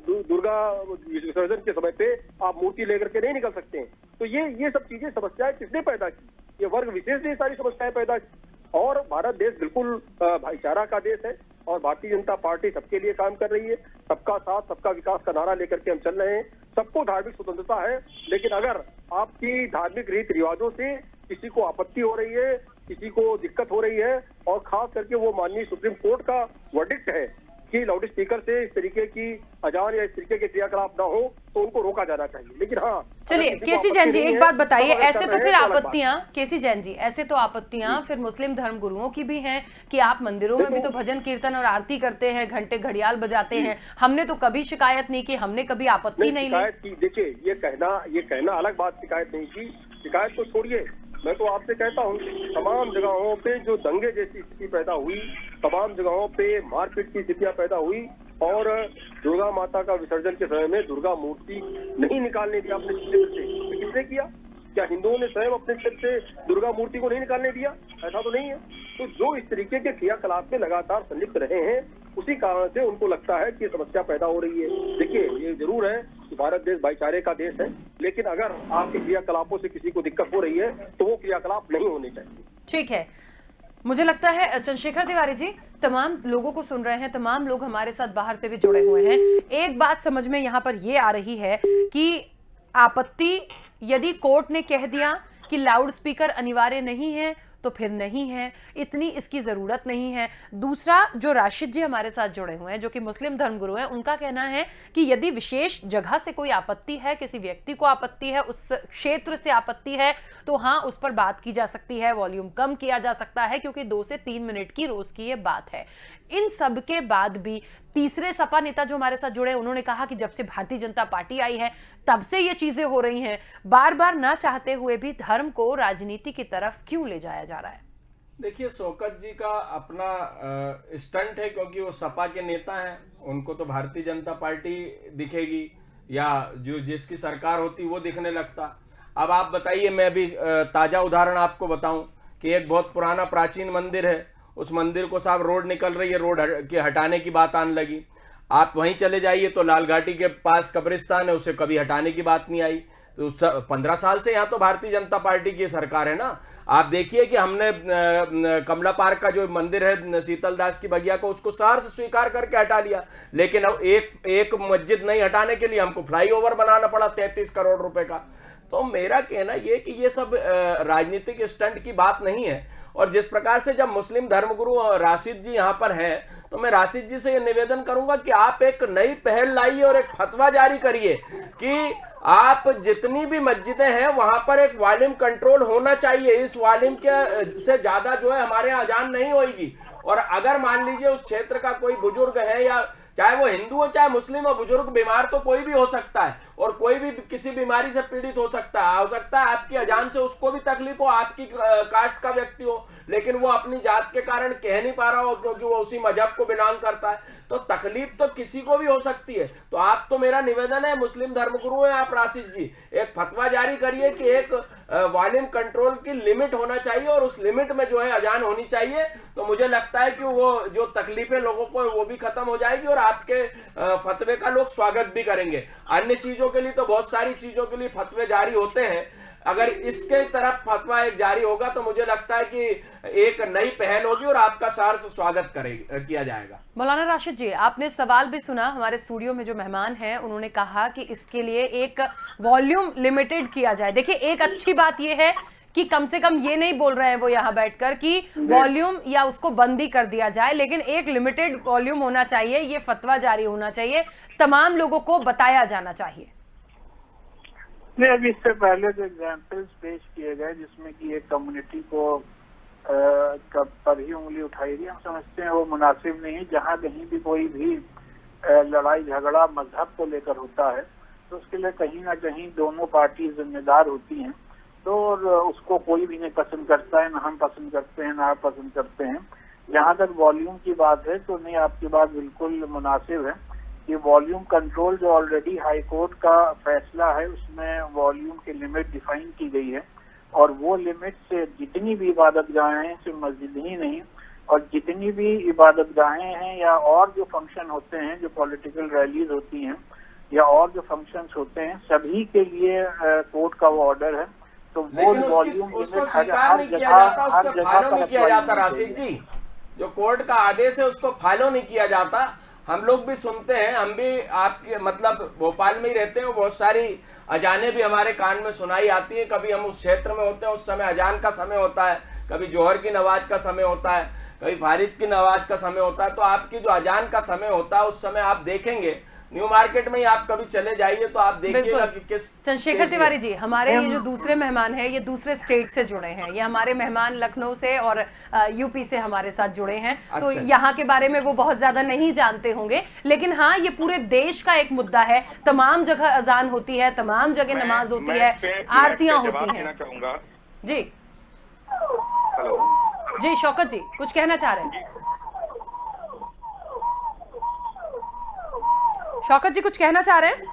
दुर्गा विसर्जन के समय पे आप मूर्ति लेकर के नहीं निकल सकते हैं। तो ये सब चीजें समस्याएं किसने पैदा की? ये वर्ग विशेष ने सारी समस्याएं पैदा की। और भारत देश बिल्कुल भाईचारा का देश है, और भारतीय जनता पार्टी सबके लिए काम कर रही है। सबका साथ सबका विकास का नारा लेकर के हम चल रहे हैं। सबको धार्मिक स्वतंत्रता है, लेकिन अगर आपकी धार्मिक रीति रिवाजों से किसी को आपत्ति हो रही है, किसी को दिक्कत हो रही है, और खास करके वो माननीय सुप्रीम कोर्ट का वर्डिक्ट है कि लाउड स्पीकर से इस तरीके की अजान या इस तरीके के क्रियाकलाप ना हो, तो उनको रोका जाना चाहिए। लेकिन हाँ, चलिए केसी जैन जी एक बात बताइए, ऐसे तो फिर आपत्तियां, केसी जैन जी ऐसे तो आपत्तियां फिर मुस्लिम धर्म गुरुओं की भी हैं कि आप मंदिरों में भी तो भजन कीर्तन और आरती करते हैं, घंटे घड़ियाल बजाते हैं, हमने तो कभी शिकायत नहीं की, हमने कभी आपत्ति नहीं ली। देखिए ये कहना अलग बात, शिकायत नहीं की, शिकायत को छोड़िए। मैं तो आपसे कहता हूँ तमाम जगहों पे जो दंगे जैसी स्थिति पैदा हुई, तमाम जगहों पे मारपीट की स्थितियां पैदा हुई, और दुर्गा माता का विसर्जन के समय में दुर्गा मूर्ति नहीं निकालने दिया अपने क्षेत्र से, तो किसने किया? क्या हिंदुओं ने स्वयं अपने क्षेत्र से दुर्गा मूर्ति को नहीं निकालने दिया? ऐसा तो नहीं है। तो जो इस तरीके के क्रियाकलाप में लगातार संलिप्त रहे हैं, उसी कारण से उनको लगता है कि समस्या पैदा हो रही है। देखिए ये जरूर है कि भारत देश भाईचारे का देश है, लेकिन अगर आपके क्रियाकलापों से किसी को दिक्कत हो रही है तो वो क्रियाकलाप नहीं होने चाहिए। ठीक है, मुझे लगता है चंद्रशेखर तिवारी जी तमाम लोगों को सुन रहे हैं, तमाम लोग हमारे साथ बाहर से भी जुड़े हुए हैं। एक बात समझ में यहाँ पर ये आ रही है कि आपत्ति यदि कोर्ट ने कह दिया कि लाउड स्पीकर अनिवार्य नहीं है, तो फिर नहीं है, इतनी इसकी ज़रूरत नहीं है। दूसरा, जो राशिद जी हमारे साथ जुड़े हुए हैं जो कि मुस्लिम धर्मगुरु हैं, उनका कहना है कि यदि विशेष जगह से कोई आपत्ति है, किसी व्यक्ति को आपत्ति है, उस क्षेत्र से आपत्ति है, तो हाँ उस पर बात की जा सकती है, वॉल्यूम कम किया जा सकता है, क्योंकि 2 से 3 मिनट की रोज की ये बात है। इन सब के बाद भी तीसरे सपा नेता जो हमारे साथ जुड़े, उन्होंने कहा कि जब से भारतीय जनता पार्टी आई है तब से ये चीजें हो रही हैं, बार बार ना चाहते हुए भी धर्म को राजनीति की तरफ क्यों ले जाया जा रहा है? देखिए, शौकत जी का अपना स्टंट है, क्योंकि वो सपा के नेता हैं, उनको तो भारतीय जनता पार्टी दिखेगी या जो जिसकी सरकार होती वो दिखने लगता। अब आप बताइए, मैं भी ताज़ा उदाहरण आपको बताऊं कि एक बहुत पुराना प्राचीन मंदिर है, उस मंदिर को साहब रोड निकल रही है, रोड के हटाने की बात आने लगी। आप वहीं चले जाइए तो लाल घाटी के पास कब्रिस्तान है, उसे कभी हटाने की बात नहीं आई। तो 15 साल से यहाँ तो भारतीय जनता पार्टी की सरकार है ना। आप देखिए कि हमने कमला पार्क का जो मंदिर है शीतल दास की बगिया को, उसको सहर्ष स्वीकार करके हटा लिया, लेकिन अब एक मस्जिद नहीं हटाने के लिए हमको फ्लाईओवर बनाना पड़ा 33 करोड़ रुपए का। तो मेरा कहना ये कि ये सब राजनीतिक स्टंट की बात नहीं है। और जिस प्रकार से जब मुस्लिम धर्मगुरु राशिद जी यहाँ पर हैं, तो मैं राशिद जी से ये निवेदन करूंगा कि आप एक नई पहल लाइए और एक फतवा जारी करिए कि आप जितनी भी मस्जिदें हैं वहां पर एक वॉल्यूम कंट्रोल होना चाहिए। इस वॉल्यूम के से ज्यादा जो है हमारे यहाँ अजान नहीं होगी। और अगर मान लीजिए उस क्षेत्र का कोई बुजुर्ग है, या चाहे वो हिंदू हो चाहे मुस्लिम हो, बुजुर्ग बीमार तो कोई भी हो सकता है और कोई भी किसी बीमारी से पीड़ित हो सकता है आपकी अजान से उसको भी तकलीफ हो, आपकी कास्ट का व्यक्ति हो, लेकिन वो अपनी जात के कारण कह नहीं पा रहा हो क्योंकि वो उसी मजहब को बिलोंग करता है, तो तकलीफ तो किसी को भी हो सकती है। तो आप, तो मेरा निवेदन है, मुस्लिम धर्मगुरु हैं आप राशिद जी, एक फतवा जारी करिए कि एक वॉल्यूम कंट्रोल की लिमिट होना चाहिए और उस लिमिट में जो है अजान होनी चाहिए। तो मुझे लगता है कि वो जो तकलीफें लोगों को वो भी खत्म हो जाएगी और आपके फतवे का लोग स्वागत भी करेंगे। अन्य चीजों के लिए तो बहुत सारी चीजों के लिए फतवे जारी होते हैं, अगर इसके तरफ फतवा एक जारी होगा तो मुझे लगता है कि एक नई पहल होगी और आपका सहर्ष स्वागत किया जाएगा। मौलाना राशिद जी, आपने सवाल भी सुना, हमारे स्टूडियो में जो मेहमान हैं उन्होंने कहा कि इसके लिए एक वॉल्यूम लिमिटेड किया जाए। देखिए, एक अच्छी बात यह है कि कम से कम ये नहीं बोल रहे हैं वो यहाँ बैठकर कि वॉल्यूम या उसको बंद ही कर दिया जाए, लेकिन एक लिमिटेड वॉल्यूम होना चाहिए, ये फतवा जारी होना चाहिए, तमाम लोगों को बताया जाना चाहिए। नहीं, अभी इससे पहले जो एग्जाम्पल्स पेश किए गए जिसमें कि एक कम्युनिटी को पर ही उंगली उठाई गई, हम समझते हैं वो मुनासिब नहीं है। जहाँ कहीं भी कोई भी लड़ाई झगड़ा मजहब को लेकर होता है तो उसके लिए कहीं ना कहीं दोनों पार्टी जिम्मेदार होती हैं, तो उसको कोई भी नहीं पसंद करता है, ना हम पसंद करते हैं ना आप पसंद करते हैं। जहाँ तक वॉल्यूम की बात है तो नहीं, आपकी बात बिल्कुल मुनासिब है कि वॉल्यूम कंट्रोल जो ऑलरेडी हाई कोर्ट का फैसला है उसमें वॉल्यूम की लिमिट डिफाइन की गई है और वो लिमिट से जितनी भी इबादत गाहें हैं, सिर्फ मस्जिद ही नहीं, और जितनी भी इबादत गाहें हैं या और जो फंक्शन होते हैं, जो पॉलिटिकल रैलीज होती हैं या और जो फंक्शंस होते हैं, सभी के लिए कोर्ट का वो ऑर्डर है। तो वो वॉल्यूम उसको स्वीकार नहीं किया जाता, उसको फॉलो नहीं किया जाता राशिद जी। जो कोर्ट का आदेश है उसको फॉलो नहीं किया जाता। हम लोग भी सुनते हैं, हम भी आपके मतलब भोपाल में ही रहते हैं, बहुत सारी अजानें भी हमारे कान में सुनाई आती हैं। कभी हम उस क्षेत्र में होते हैं, उस समय अजान का समय होता है, कभी जोहर की नमाज का समय होता है, कभी फारिद की नमाज का समय होता है। तो आपकी जो अजान का समय होता है उस समय आप देखेंगे न्यू मार्केट में ही आप कभी चले जाइए तो आप देखिएगा कि किस। चंद्रशेखर तिवारी जी, हमारे ये जो दूसरे मेहमान हैं ये दूसरे स्टेट से जुड़े हैं, ये हमारे मेहमान लखनऊ से और यूपी से हमारे साथ जुड़े हैं। तो यहाँ के बारे में वो बहुत ज्यादा नहीं जानते होंगे, लेकिन हाँ ये पूरे देश का एक मुद्दा है। तमाम जगह अजान होती है, तमाम जगह नमाज होती है, आरतियां होती हैं। जी हेलो जी, शौकत जी कुछ कहना चाह रहे हैं? शौकत जी कुछ कहना चाह रहे हैं?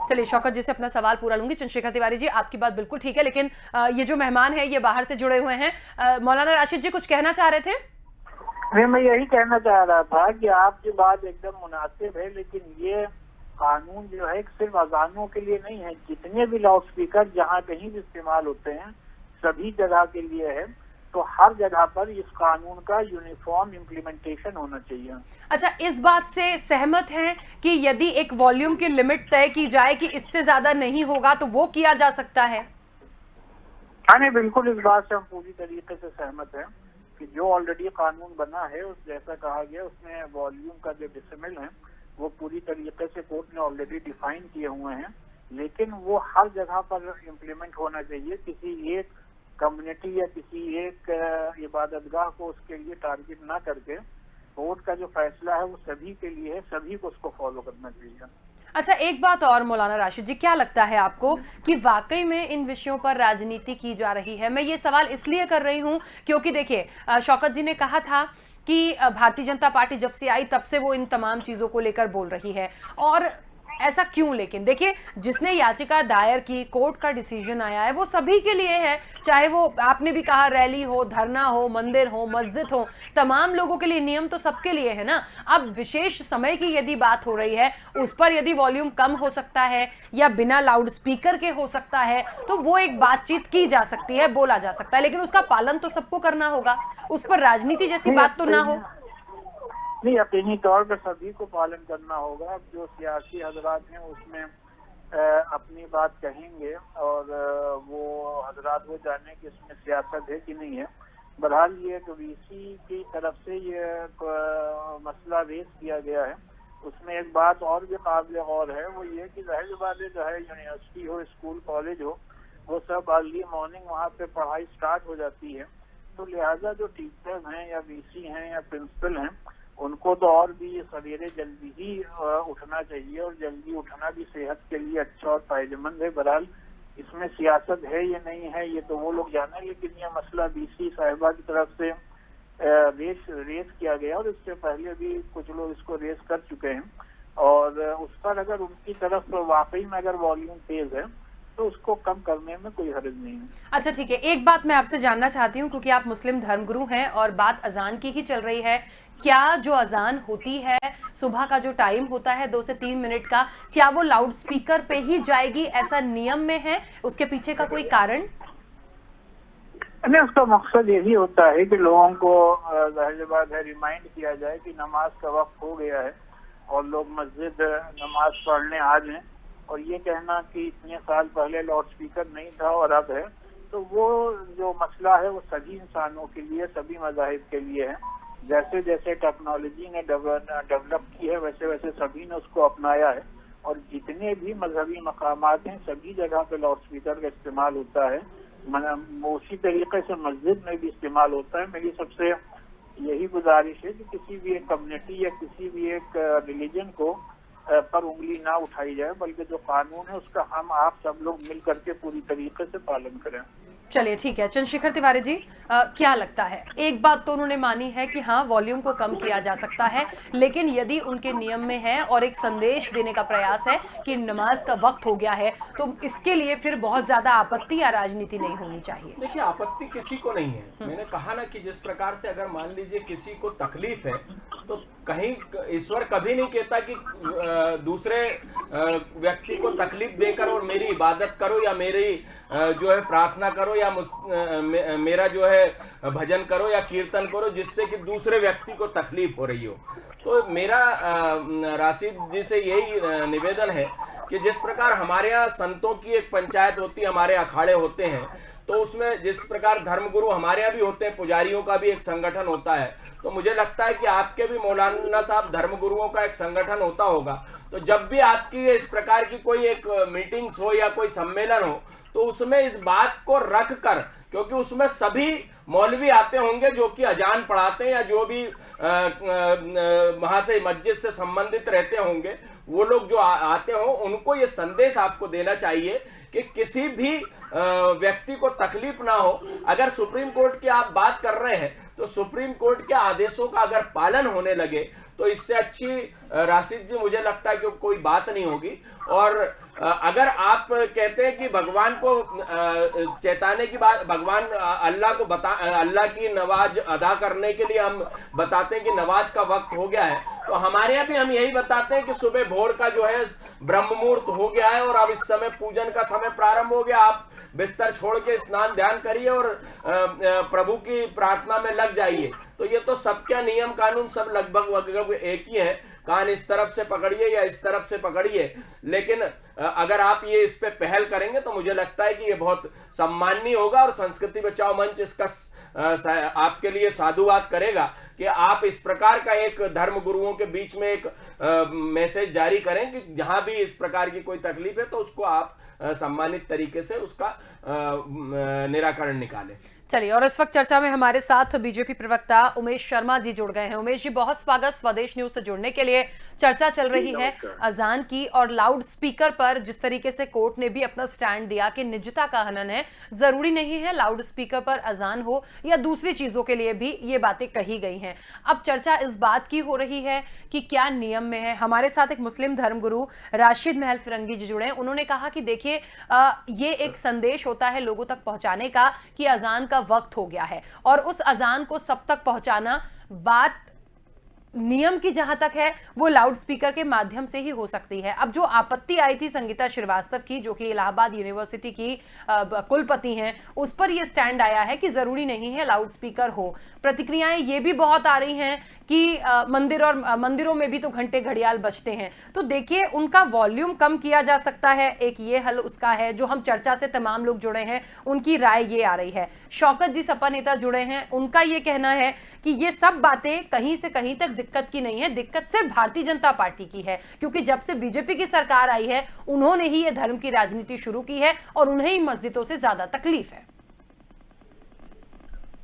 चलिए शौकत जी से अपना सवाल पूरा लूंगी। चंद्रशेखर तिवारी जी, आपकी बात बिल्कुल ठीक है, लेकिन ये जो मेहमान है ये बाहर से जुड़े हुए हैं। मौलाना राशिद जी कुछ कहना चाह रहे थे? नहीं, मैं यही कहना चाह रहा था कि आपकी बात एकदम मुनासिब है, लेकिन ये कानून जो है सिर्फ अजानों के लिए नहीं है, जितने भी लाउड स्पीकर जहाँ कहीं भी इस्तेमाल होते हैं सभी जगह के लिए है। तो हर जगह पर इस कानून का यूनिफॉर्म इम्प्लीमेंटेशन होना चाहिए। अच्छा, इस बात से सहमत हैं कि यदि एक वॉल्यूम की लिमिट तय की जाए कि इससे ज्यादा नहीं होगा तो वो किया जा सकता है? हाँ नहीं, बिल्कुल इस बात से हम पूरी तरीके से सहमत हैं कि जो ऑलरेडी कानून बना है उस जैसा कहा गया उसमें वॉल्यूम का जो डिसिमल है वो पूरी तरीके से कोर्ट ने ऑलरेडी डिफाइन किए हुए हैं, लेकिन वो हर जगह पर इम्प्लीमेंट होना चाहिए। किसी एक कम्युनिटी या किसी एक इबादतगाह को उसके लिए टारगेट ना करके कोर्ट का जो फैसला है वो सभी के लिए है, सभी को उसको फॉलो करना चाहिए। अच्छा, एक बात और मौलाना राशिद जी, क्या लगता है आपको कि वाकई में इन विषयों पर राजनीति की जा रही है? मैं ये सवाल इसलिए कर रही हूं क्योंकि देखिए शौकत जी ने कहा था कि भारतीय जनता पार्टी जब से आई तब से वो इन तमाम चीज़ों को लेकर बोल रही है, और ऐसा क्यों? लेकिन देखिए, जिसने याचिका दायर की, कोर्ट का डिसीजन आया है, वो सभी के लिए है, चाहे वो आपने भी कहा रैली हो, धरना हो, मंदिर हो, मस्जिद हो, तमाम लोगों के लिए, नियम तो सबके लिए है ना। अब विशेष समय की यदि बात हो रही है, उस पर यदि वॉल्यूम कम हो सकता है या बिना लाउड स्पीकर के हो सकता है, तो वो एक बातचीत की जा सकती है, बोला जा सकता है, लेकिन उसका पालन तो सबको करना होगा, उस पर राजनीति जैसी बात तो ना हो। नहीं, यकीनी तौर पर सभी को पालन करना होगा। अब जो सियासी हजरात हैं उसमें अपनी बात कहेंगे और वो हजरात वो जाने कि इसमें सियासत है कि नहीं है। बहरहाल ये वीसी की तरफ से ये मसला रेज किया गया है, उसमें एक बात और भी काबिल गौर है, वो ये कि जाहिर बात है जो है यूनिवर्सिटी हो, स्कूल, कॉलेज हो, वो सब अर्ली मॉर्निंग वहाँ पे पढ़ाई स्टार्ट हो जाती है, तो लिहाजा जो टीचर्स हैं या वीसी हैं या प्रिंसिपल हैं उनको तो और भी सवेरे जल्दी ही उठना चाहिए, और जल्दी उठना भी सेहत के लिए अच्छा और फायदेमंद है। बहरहाल इसमें सियासत है या नहीं है ये तो वो लोग जाने, लेकिन ये मसला वीसी साहिबा की तरफ से रेस किया गया और इससे पहले भी कुछ लोग इसको रेस कर चुके हैं, और उस पर अगर उनकी तरफ वाकई में अगर वॉल्यूम तेज है तो उसको कम करने में कोई हर्ज नहीं है। अच्छा ठीक है, एक बात मैं आपसे जानना चाहती हूँ, क्योंकि आप मुस्लिम धर्मगुरु हैं और बात अजान की ही चल रही है, क्या जो अजान होती है सुबह का जो टाइम होता है 2 से 3 मिनट का, क्या वो लाउड स्पीकर पे ही जाएगी? ऐसा नियम में है? उसके पीछे का कोई कारण? नहीं, उसका मकसद यही होता है कि लोगों को जाहिर बात है रिमाइंड किया जाए कि नमाज का वक्त हो गया है और लोग मस्जिद नमाज पढ़ने आ जाएं, और ये कहना कि इतने साल पहले लाउड स्पीकर नहीं था और अब है, तो वो जो मसला है वो सभी इंसानों के लिए, सभी मज़ाहिब के लिए है। जैसे जैसे टेक्नोलॉजी ने डेवलप की है वैसे वैसे सभी ने उसको अपनाया है, और जितने भी मजहबी मकामात हैं सभी जगह पे लाउड स्पीकर का इस्तेमाल होता है, उसी तरीके से मस्जिद में भी इस्तेमाल होता है। मेरी सबसे यही गुजारिश है कि किसी भी एक कम्युनिटी या किसी भी एक रिलीजन को पर उंगली ना उठाई जाए, बल्कि जो कानून है उसका हम आप सब लोग मिल करके पूरी तरीके से पालन करें। चलिए ठीक है, चंद्रशेखर तिवारी जी, क्या लगता है? एक बात तो उन्होंने मानी है कि हाँ वॉल्यूम को कम किया जा सकता है, लेकिन यदि उनके नियम में है और एक संदेश देने का प्रयास है कि नमाज का वक्त हो गया है, तो इसके लिए फिर बहुत ज्यादा आपत्ति या राजनीति नहीं होनी चाहिए। देखिए, आपत्ति किसी को नहीं है। मैंने कहा ना कि जिस प्रकार से अगर मान लीजिए किसी को तकलीफ है, तो कहीं ईश्वर कभी नहीं कहता कि दूसरे व्यक्ति को तकलीफ देकर और मेरी इबादत करो या मेरी जो है प्रार्थना करो या मेरा जो है भजन करो या कीर्तन करो जिससे कि दूसरे व्यक्ति को तकलीफ हो रही हो। तो मेरा राशिद जी से यही निवेदन है कि जिस प्रकार हमारे यहाँ संतों की एक पंचायत होती है, हमारे अखाड़े होते हैं, तो उसमें जिस प्रकार धर्मगुरु हमारे यहाँ भी होते हैं, पुजारियों का भी एक संगठन होता है, तो मुझे लगता है कि आपके भी मौलाना साहब धर्मगुरुओं का एक संगठन होता होगा। तो जब भी आपकी इस प्रकार की कोई एक मीटिंग्स हो या कोई सम्मेलन हो, तो उसमें इस बात को रख कर, क्योंकि उसमें सभी मौलवी आते होंगे जो कि अजान पढ़ाते हैं या जो भी वहां से मस्जिद से संबंधित रहते होंगे, वो लोग जो आते हो, उनको ये संदेश आपको देना चाहिए कि किसी भी व्यक्ति को तकलीफ ना हो। अगर सुप्रीम कोर्ट की आप बात कर रहे हैं, तो सुप्रीम कोर्ट के आदेशों का अगर पालन होने लगे तो इससे अच्छी राशिद जी मुझे लगता है कि कोई बात नहीं होगी। और अगर आप कहते हैं कि भगवान को चेताने की बात, भगवान अल्लाह को अल्लाह की नमाज अदा करने के लिए हम बताते हैं कि नमाज का वक्त हो गया है, तो हमारे यहाँ भी हम यही बताते हैं कि सुबह भोर का जो है ब्रह्म मुहूर्त हो गया है और अब इस समय पूजन का समय प्रारंभ हो गया। आप बिस्तर छोड़ के स्नान ध्यान करिए और प्रभु की प्रार्थना में लग जाइए। तो ये तो सबका नियम कानून सब लगभग एक ही है। कान इस तरफ से पकड़िए या इस तरफ से पकड़िए, लेकिन अगर आप ये इस पे पहल करेंगे तो मुझे लगता है कि ये बहुत सम्माननीय होगा और संस्कृति बचाओ मंच इसका आपके लिए साधुवाद करेगा कि आप इस प्रकार का एक धर्म गुरुओं के बीच में एक मैसेज जारी करें कि जहां भी इस प्रकार की कोई तकलीफ है तो उसको आप सम्मानित तरीके से उसका निराकरण निकालें। चलिए, और इस वक्त चर्चा में हमारे साथ बीजेपी प्रवक्ता उमेश शर्मा जी जुड़ गए हैं। उमेश जी, बहुत स्वागत स्वदेश न्यूज से जुड़ने के लिए। चर्चा चल रही है अजान की और लाउड स्पीकर पर जिस तरीके से कोर्ट ने भी अपना स्टैंड दिया कि निजता का हनन है, जरूरी नहीं है लाउड स्पीकर पर अजान हो या दूसरी चीजों के लिए भी ये बातें कही गई हैं। अब चर्चा इस बात की हो रही है कि क्या नियम में है। हमारे साथ एक मुस्लिम धर्मगुरु राशिद महल फिरंगी जी जुड़े हैं। उन्होंने कहा कि देखिए, ये एक संदेश होता है लोगों तक पहुंचाने का कि अजान का वक्त हो गया है और उस अजान को सब तक पहुंचाना बात नियम की जहां तक है वो लाउड स्पीकर के माध्यम से ही हो सकती है। अब जो आपत्ति आई थी संगीता श्रीवास्तव की, जो कि इलाहाबाद यूनिवर्सिटी की कुलपति हैं, उस पर यह स्टैंड आया है कि जरूरी नहीं है लाउड स्पीकर हो। प्रतिक्रियाएं ये भी बहुत आ रही हैं कि मंदिरों में भी तो घंटे घड़ियाल बजते हैं, तो देखिए उनका वॉल्यूम कम किया जा सकता है। एक ये हल उसका है। जो हम चर्चा से तमाम लोग जुड़े हैं उनकी राय ये आ रही है। शौकत जी सपा नेता जुड़े हैं, उनका ये कहना है कि ये सब बातें कहीं से कहीं तक दिक्कत की नहीं है, दिक्कत सिर्फ भारतीय जनता पार्टी की है, क्योंकि जब से बीजेपी की सरकार आई है उन्होंने ही ये धर्म की राजनीति शुरू की है और उन्हें ही मस्जिदों से ज्यादा तकलीफ है।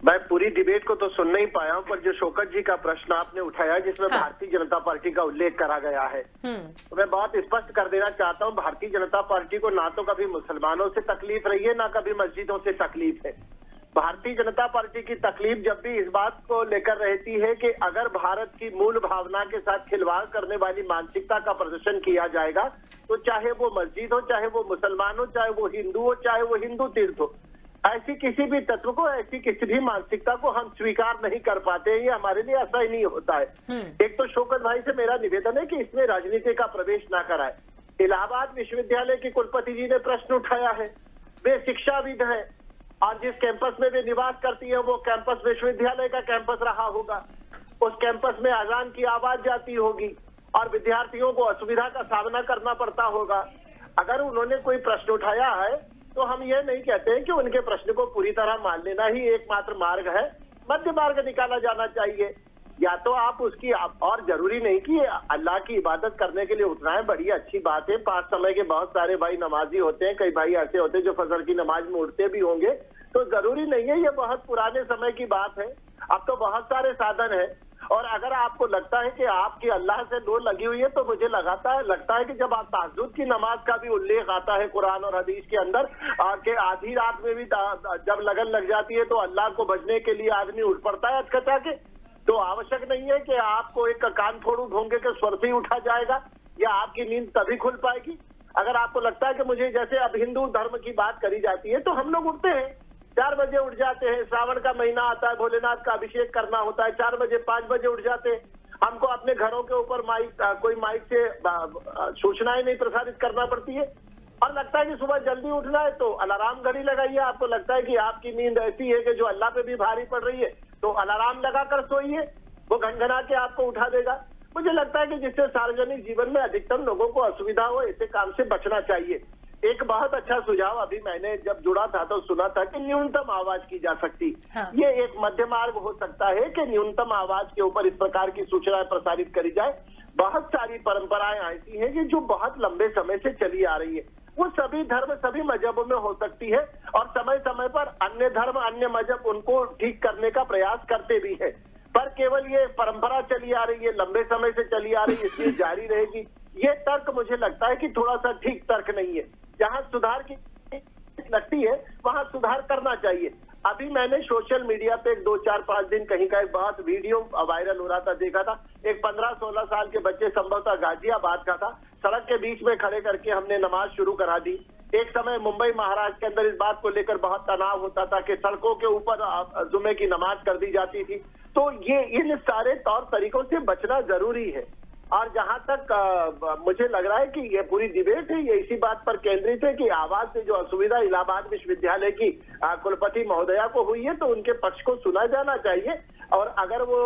मैं पूरी डिबेट को तो सुन नहीं पाया हूं, पर जो शौकत जी का प्रश्न आपने उठाया जिसमें भारतीय जनता पार्टी का उल्लेख करा गया है, तो मैं बहुत स्पष्ट कर देना चाहता हूं, भारतीय जनता पार्टी को ना तो कभी मुसलमानों से तकलीफ रही है ना कभी मस्जिदों से तकलीफ है। भारतीय जनता पार्टी की तकलीफ जब भी इस बात को लेकर रहती है कि अगर भारत की मूल भावना के साथ खिलवाड़ करने वाली मानसिकता का प्रदर्शन किया जाएगा, तो चाहे वो मस्जिद हो, चाहे वो मुसलमान हो, चाहे वो हिंदू हो, चाहे वो हिंदू तीर्थ हो, ऐसी किसी भी तत्व को, ऐसी किसी भी मानसिकता को हम स्वीकार नहीं कर पाते। ये हमारे लिए ऐसा ही नहीं होता है। एक तो शौकत भाई से मेरा निवेदन है कि इसमें राजनीति का प्रवेश ना कराए। इलाहाबाद विश्वविद्यालय के कुलपति जी ने प्रश्न उठाया है, वे शिक्षाविद है और जिस कैंपस में वे निवास करती है वो कैंपस विश्वविद्यालय का कैंपस रहा होगा। उस कैंपस में अजान की आवाज जाती होगी और विद्यार्थियों को असुविधा का सामना करना पड़ता होगा। अगर उन्होंने कोई प्रश्न उठाया है तो हम ये नहीं कहते हैं कि उनके प्रश्न को पूरी तरह मान लेना ही एकमात्र मार्ग है। मध्य मार्ग निकाला जाना चाहिए। या तो आप उसकी, और जरूरी नहीं कि अल्लाह की इबादत करने के लिए उठना है, बड़ी अच्छी बात है। 5 समय के बहुत सारे भाई नमाजी होते हैं, कई भाई ऐसे होते हैं जो फजर की नमाज में उठते भी होंगे, तो जरूरी नहीं है। ये बहुत पुराने समय की बात है। अब तो बहुत सारे साधन है। और अगर आपको लगता है कि आपकी अल्लाह से डोर लगी हुई है, तो मुझे लगता है कि जब आप तहज्जुद की नमाज का भी उल्लेख आता है कुरान और हदीस के अंदर, कि आधी रात में भी जब लगन लग जाती है तो अल्लाह को भजने के लिए आदमी उठ पड़ता है अचकचा के, तो आवश्यक नहीं है कि आपको एक कान फोड़ू ढोंगे के स्वर से ही उठा जाएगा या आपकी नींद तभी खुल पाएगी। अगर आपको लगता है कि मुझे, जैसे अब हिंदू धर्म की बात करी जाती है, तो हम लोग उठते हैं 4 बजे उठ जाते हैं। श्रावण का महीना आता है, भोलेनाथ का अभिषेक करना होता है, 4 बजे 5 बजे उठ जाते हैं। हमको अपने घरों के ऊपर कोई माइक से सूचनाएं नहीं प्रसारित करना पड़ती है। और लगता है कि सुबह जल्दी उठना है तो अलार्म घड़ी लगाइए। आपको लगता है कि आपकी नींद ऐसी है कि जो अल्लाह पे भी भारी पड़ रही है, तो अलार्म लगाकर सोइए, वो घनघना के आपको उठा देगा। मुझे लगता है कि जिससे सार्वजनिक जीवन में अधिकतम लोगों को असुविधा हो, ऐसे काम से बचना चाहिए। एक बहुत अच्छा सुझाव अभी मैंने जब जुड़ा था तो सुना था कि न्यूनतम आवाज की जा सकती। हाँ। ये एक मध्य मार्ग हो सकता है कि न्यूनतम आवाज के ऊपर इस प्रकार की सूचनाएं प्रसारित करी जाए। बहुत सारी परंपराएं ऐसी हैं कि जो बहुत लंबे समय से चली आ रही है, वो सभी धर्म सभी मजहबों में हो सकती है और समय समय पर अन्य धर्म अन्य मजहब उनको ठीक करने का प्रयास करते भी है। पर केवल ये परंपरा चली आ रही है, लंबे समय से चली आ रही है, इसलिए जारी रहेगी, ये तर्क मुझे लगता है कि थोड़ा सा ठीक तर्क नहीं है। जहां सुधार की लगती है वहां सुधार करना चाहिए। अभी मैंने सोशल मीडिया पे 2, 4, 5 दिन कहीं का एक बहुत वीडियो वायरल हो रहा था, देखा था। एक 15-16 साल के बच्चे, संभवतः गाजियाबाद का था, सड़क के बीच में खड़े करके हमने नमाज शुरू करा दी। एक समय मुंबई महाराष्ट्र के अंदर इस बात को लेकर बहुत तनाव होता था कि सड़कों के ऊपर जुमे की नमाज कर दी जाती थी। तो ये इन सारे तौर तरीकों से बचना जरूरी है। और जहां तक मुझे लग रहा है कि ये पूरी डिबेट है, ये इसी बात पर केंद्रित है कि आवाज से जो असुविधा इलाहाबाद विश्वविद्यालय की कुलपति महोदया को हुई है, तो उनके पक्ष को सुना जाना चाहिए। और अगर वो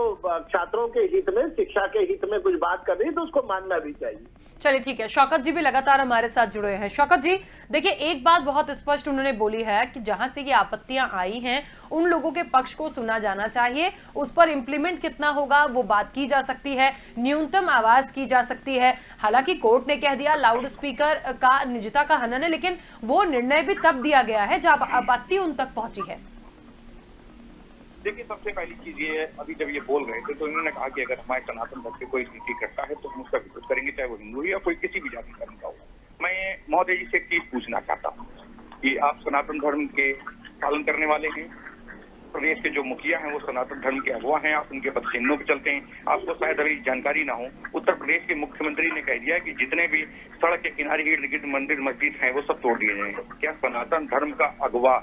छात्रों के हित में, शिक्षा के हित में कुछ बात कर रही है तो उसको मानना भी चाहिए। चलिए ठीक है, शौकत जी भी लगातार हमारे साथ जुड़े हैं। शौकत जी देखिए, एक बात बहुत स्पष्ट उन्होंने बोली है कि जहां से ये आपत्तियां आई हैं उन लोगों के पक्ष को सुना जाना चाहिए, उस पर इंप्लीमेंट कितना होगा वो बात की जा सकती है, न्यूनतम आवाज की जा सकती है। हालांकि कोर्ट ने कह दिया लाउड स्पीकर का निजता का हनन है, लेकिन वो निर्णय भी तब दिया गया है जब आपत्ति उन तक पहुंची है। देखिए, सबसे पहली चीज ये है, अभी जब ये बोल रहे थे तो इन्होंने कहा कि अगर हमारे सनातन धर्म से कोई नीति करता है तो हम उसका विरोध करेंगे, चाहे वो हिंदू या कोई किसी भी जाति धर्म का हो। मैं महोदय जी से एक चीज पूछना चाहता हूँ कि आप सनातन धर्म के पालन करने वाले हैं, प्रदेश के जो मुखिया हैं वो सनातन धर्म के अगुवा हैं, आप उनके पदचिन्हों पे चलते हैं। आपको शायद अभी जानकारी ना हो, उत्तर प्रदेश के मुख्यमंत्री ने कह दिया कि जितने भी सड़क के किनारे इर्द गिर्द मंदिर मस्जिद हैं वो सब तोड़ दिए जाएंगे। क्या सनातन धर्म का अगुवा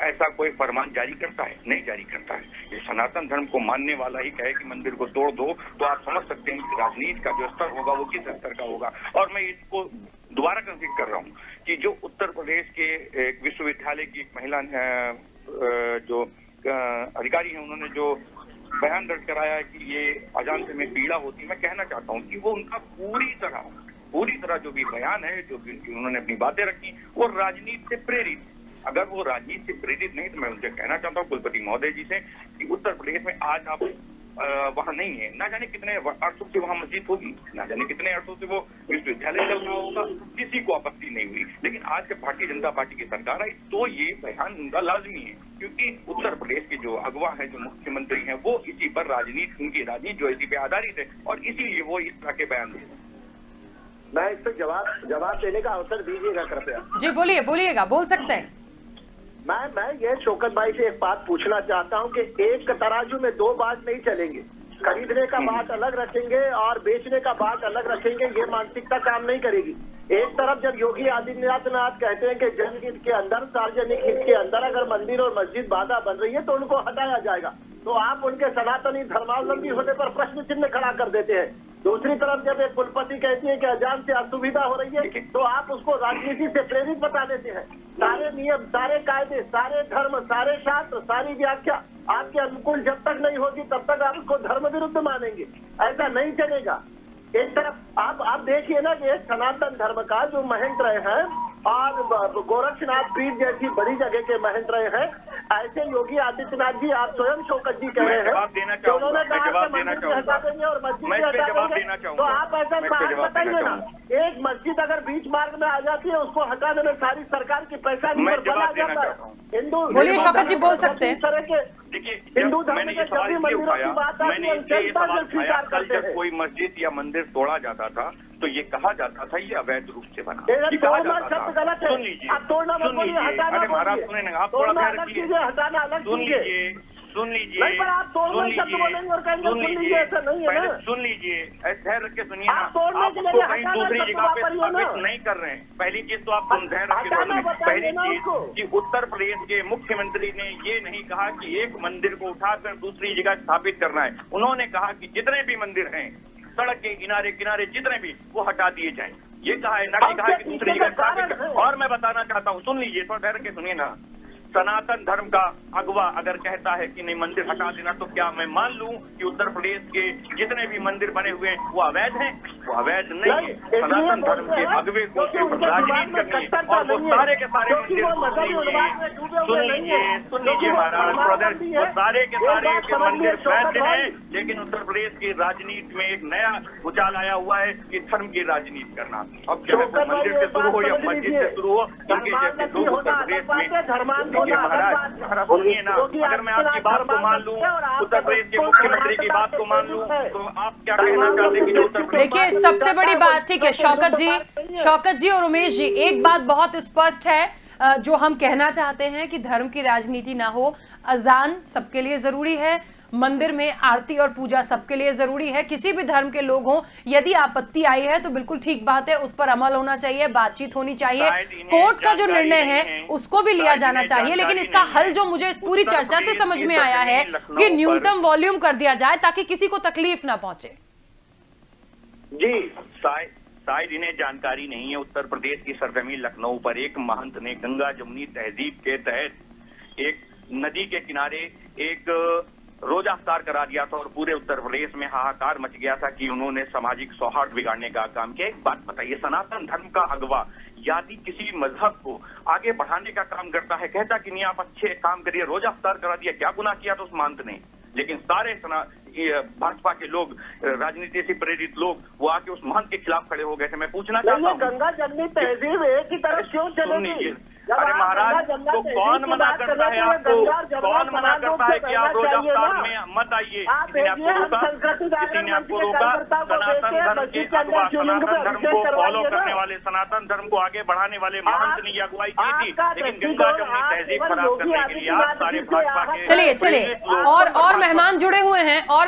ऐसा कोई फरमान जारी करता है? नहीं जारी करता है। ये सनातन धर्म को मानने वाला ही कहे कि मंदिर को तोड़ दो, तो आप समझ सकते हैं कि राजनीति का जो स्तर होगा वो किस स्तर का होगा। और मैं इसको दोबारा कंसिडर कर रहा हूँ कि जो उत्तर प्रदेश के एक विश्वविद्यालय की एक महिला जो अधिकारी हैं, उन्होंने जो बयान दर्ज कराया है कि ये अजान से में पीड़ा होती है, मैं कहना चाहता हूँ कि वो उनका पूरी तरह जो भी बयान है, जो भी उन्होंने अपनी बातें रखी, वो राजनीति से प्रेरित। अगर वो राजनीति से प्रेरित नहीं तो मैं उनसे कहना चाहता हूँ कुलपति महोदय जी से कि उत्तर प्रदेश में आज आप वहाँ नहीं है, ना जाने कितने अरसों से वहाँ मस्जिद होगी, ना जाने कितने अरसों से वो विश्वविद्यालय चल रहा होगा, किसी को आपत्ति नहीं हुई। लेकिन आज जब भारतीय जनता पार्टी की सरकार आई तो ये बयान उनका लाजमी है, क्योंकि उत्तर प्रदेश के जो अगवा है, जो मुख्यमंत्री हैं, वो इसी पर राजनीति, उनकी राजनीति जो इसी पे आधारित है और इसीलिए वो इस तरह के बयान दे रहे हैं। मैं इस पर जवाब देने का अवसर दीजिएगा कृपया। जी बोलिएगा, बोल सकते हैं। मैं ये शौकत भाई से एक बात पूछना चाहता हूँ कि एक तराजू में दो बात नहीं चलेंगे। खरीदने का बात अलग रखेंगे और बेचने का बात अलग रखेंगे, ये मानसिकता काम नहीं करेगी। एक तरफ जब योगी आदित्यनाथ कहते हैं कि जनहित के अंदर, सार्वजनिक हित के अंदर अगर मंदिर और मस्जिद बाधा बन रही है तो उनको हटाया जाएगा, तो आप उनके सनातनी धर्मावलंबी होने पर प्रश्न चिन्ह खड़ा कर देते हैं। दूसरी तरफ जब एक कुलपति कहती है कि अजान से असुविधा हो रही है तो आप उसको राजनीति से प्रेरित बता देते हैं। सारे नियम, सारे कायदे, सारे धर्म, सारे शास्त्र, सारी व्याख्या आपके अनुकूल जब तक नहीं होगी तब तक आप उसको धर्म विरुद्ध मानेंगे। ऐसा नहीं चलेगा। एक तरफ आप देखिए ना कि सनातन धर्म का जो महंत रहे हैं और गोरक्षनाथ पीठ जैसी बड़ी जगह के महंत रहे हैं, ऐसे योगी आदित्यनाथ जी, आप स्वयं शौकत जी कह रहे हैं कि उन्होंने कहा कि मंदिर भी हटा देंगे और मस्जिद भी हटा देंगे, तो आप ऐसा बताइए ना, एक मस्जिद अगर बीच मार्ग में आ जाती है उसको हटाने में सारी सरकार की पैसा पर बल आ जाता है। हिंदू, बोलिए शौकत जी, बोल सकते हैं। इस तरह के हिंदू धर्म के सभी मंदिरों की बात जब कोई मस्जिद या मंदिर तोड़ा जाता था तो ये कहा जाता था ये अवैध रूप से बना, गलत है। सुन लीजिए, हटाना अरे महाराज सुने ना, आप थोड़ा ध्यान रखिए, हटाना अलग सुन लीजिए, सुन लीजिए, सुन लीजिए, धैर्य रख के सुनिए ना। आप तो कहीं दूसरी जगह पे स्थापित नहीं कर रहे हैं। पहली चीज तो आप धैर्य रख के सुनिए। पहली चीज कि उत्तर प्रदेश के मुख्यमंत्री ने ये नहीं कहा कि एक मंदिर को उठाकर दूसरी जगह स्थापित करना है। उन्होंने कहा कि जितने भी मंदिर हैं सड़क के किनारे जितने भी वो हटा दिए जाएं। ये कहा है, ना कि कहा कि दूसरी जगह स्थापित कर। और मैं बताना चाहता हूँ, सुन लीजिए, थोड़ा ठहर के सुनिए ना। सनातन धर्म का अगवा अगर कहता है कि नहीं मंदिर हटा देना, तो क्या मैं मान लूं कि उत्तर प्रदेश के जितने भी मंदिर बने हुए हैं वो अवैध हैं? वो अवैध नहीं है। सनातन धर्म के अगवे को सिर्फ राजनीति करनी है और वो सारे के सारे मंदिर सुन लीजिए महाराज ब्रदर, वो सारे के सारे मंदिर वैध हैं, लेकिन उत्तर प्रदेश की राजनीति में एक नया उछाल आया हुआ है कि धर्म की राजनीति करना। अब चाहे वो मंदिर से शुरू हो या मस्जिद से शुरू हो, उनके जैसे लोग उत्तर प्रदेश में महाराज सुनिए ना। अगर मैं आपकी बात को मान लूं, उत्तर प्रदेश के मुख्यमंत्री की बात को मान लूं, तो आप क्या कहना चाहते हैं कि उत्तर प्रदेश? देखिए, सबसे बड़ी बात, ठीक है शौकत जी और उमेश जी, एक बात बहुत स्पष्ट है जो हम कहना चाहते हैं कि धर्म की राजनीति ना हो। अजान सबके लिए जरूरी है, मंदिर में आरती और पूजा सबके लिए जरूरी है। किसी भी धर्म के लोग हों, यदि आपत्ति आई है तो बिल्कुल ठीक बात है, उस पर अमल होना चाहिए, बातचीत होनी चाहिए। कोर्ट का जो निर्णय है उसको भी लिया जाना चाहिए, लेकिन इसका हल जो मुझे इस पूरी चर्चा से समझ में आया है कि न्यूनतम वॉल्यूम कर दिया जाए ताकि किसी को तकलीफ ना पहुंचे। जी, शायद इन्हें जानकारी नहीं है, उत्तर प्रदेश की सरजमीन लखनऊ पर एक महंत ने गंगा जमुनी तहजीब के तहत एक नदी के किनारे एक रोजा अफ्तार करा दिया था और पूरे उत्तर प्रदेश में हाहाकार मच गया था कि उन्होंने सामाजिक सौहार्द बिगाड़ने का काम किया। एक बात बताइए, सनातन धर्म का अगवा यदि किसी भी मजहब को आगे बढ़ाने का काम करता है, कहता कि नहीं आप अच्छे काम करिए, रोजा अफ्तार करा दिया, क्या गुनाह किया तो उस महंत ने? लेकिन सारे भाजपा के लोग, राजनीति से प्रेरित लोग, वो आके उस महंत के खिलाफ खड़े हो गए थे। मैं पूछना चाहता हूँ, गंगा जमनी तहजीब एक ही तरफ क्यों चलेगी? अरे महाराज, तो कौन मना करता है आपको? कौन मना करता है कि आप रोजा अफ्तार में मत आइए? किसी ने आपको रोका? किसी ने आपको रोका? सनातन धर्म के अगवा, सनातन धर्म को फॉलो करने वाले, सनातन धर्म को आगे बढ़ाने वाले महंत ने अगुवाई की थी, लेकिन गंगा जमनी तहजीब खराब करने के लिए आप सारे भाजपा के चलिए और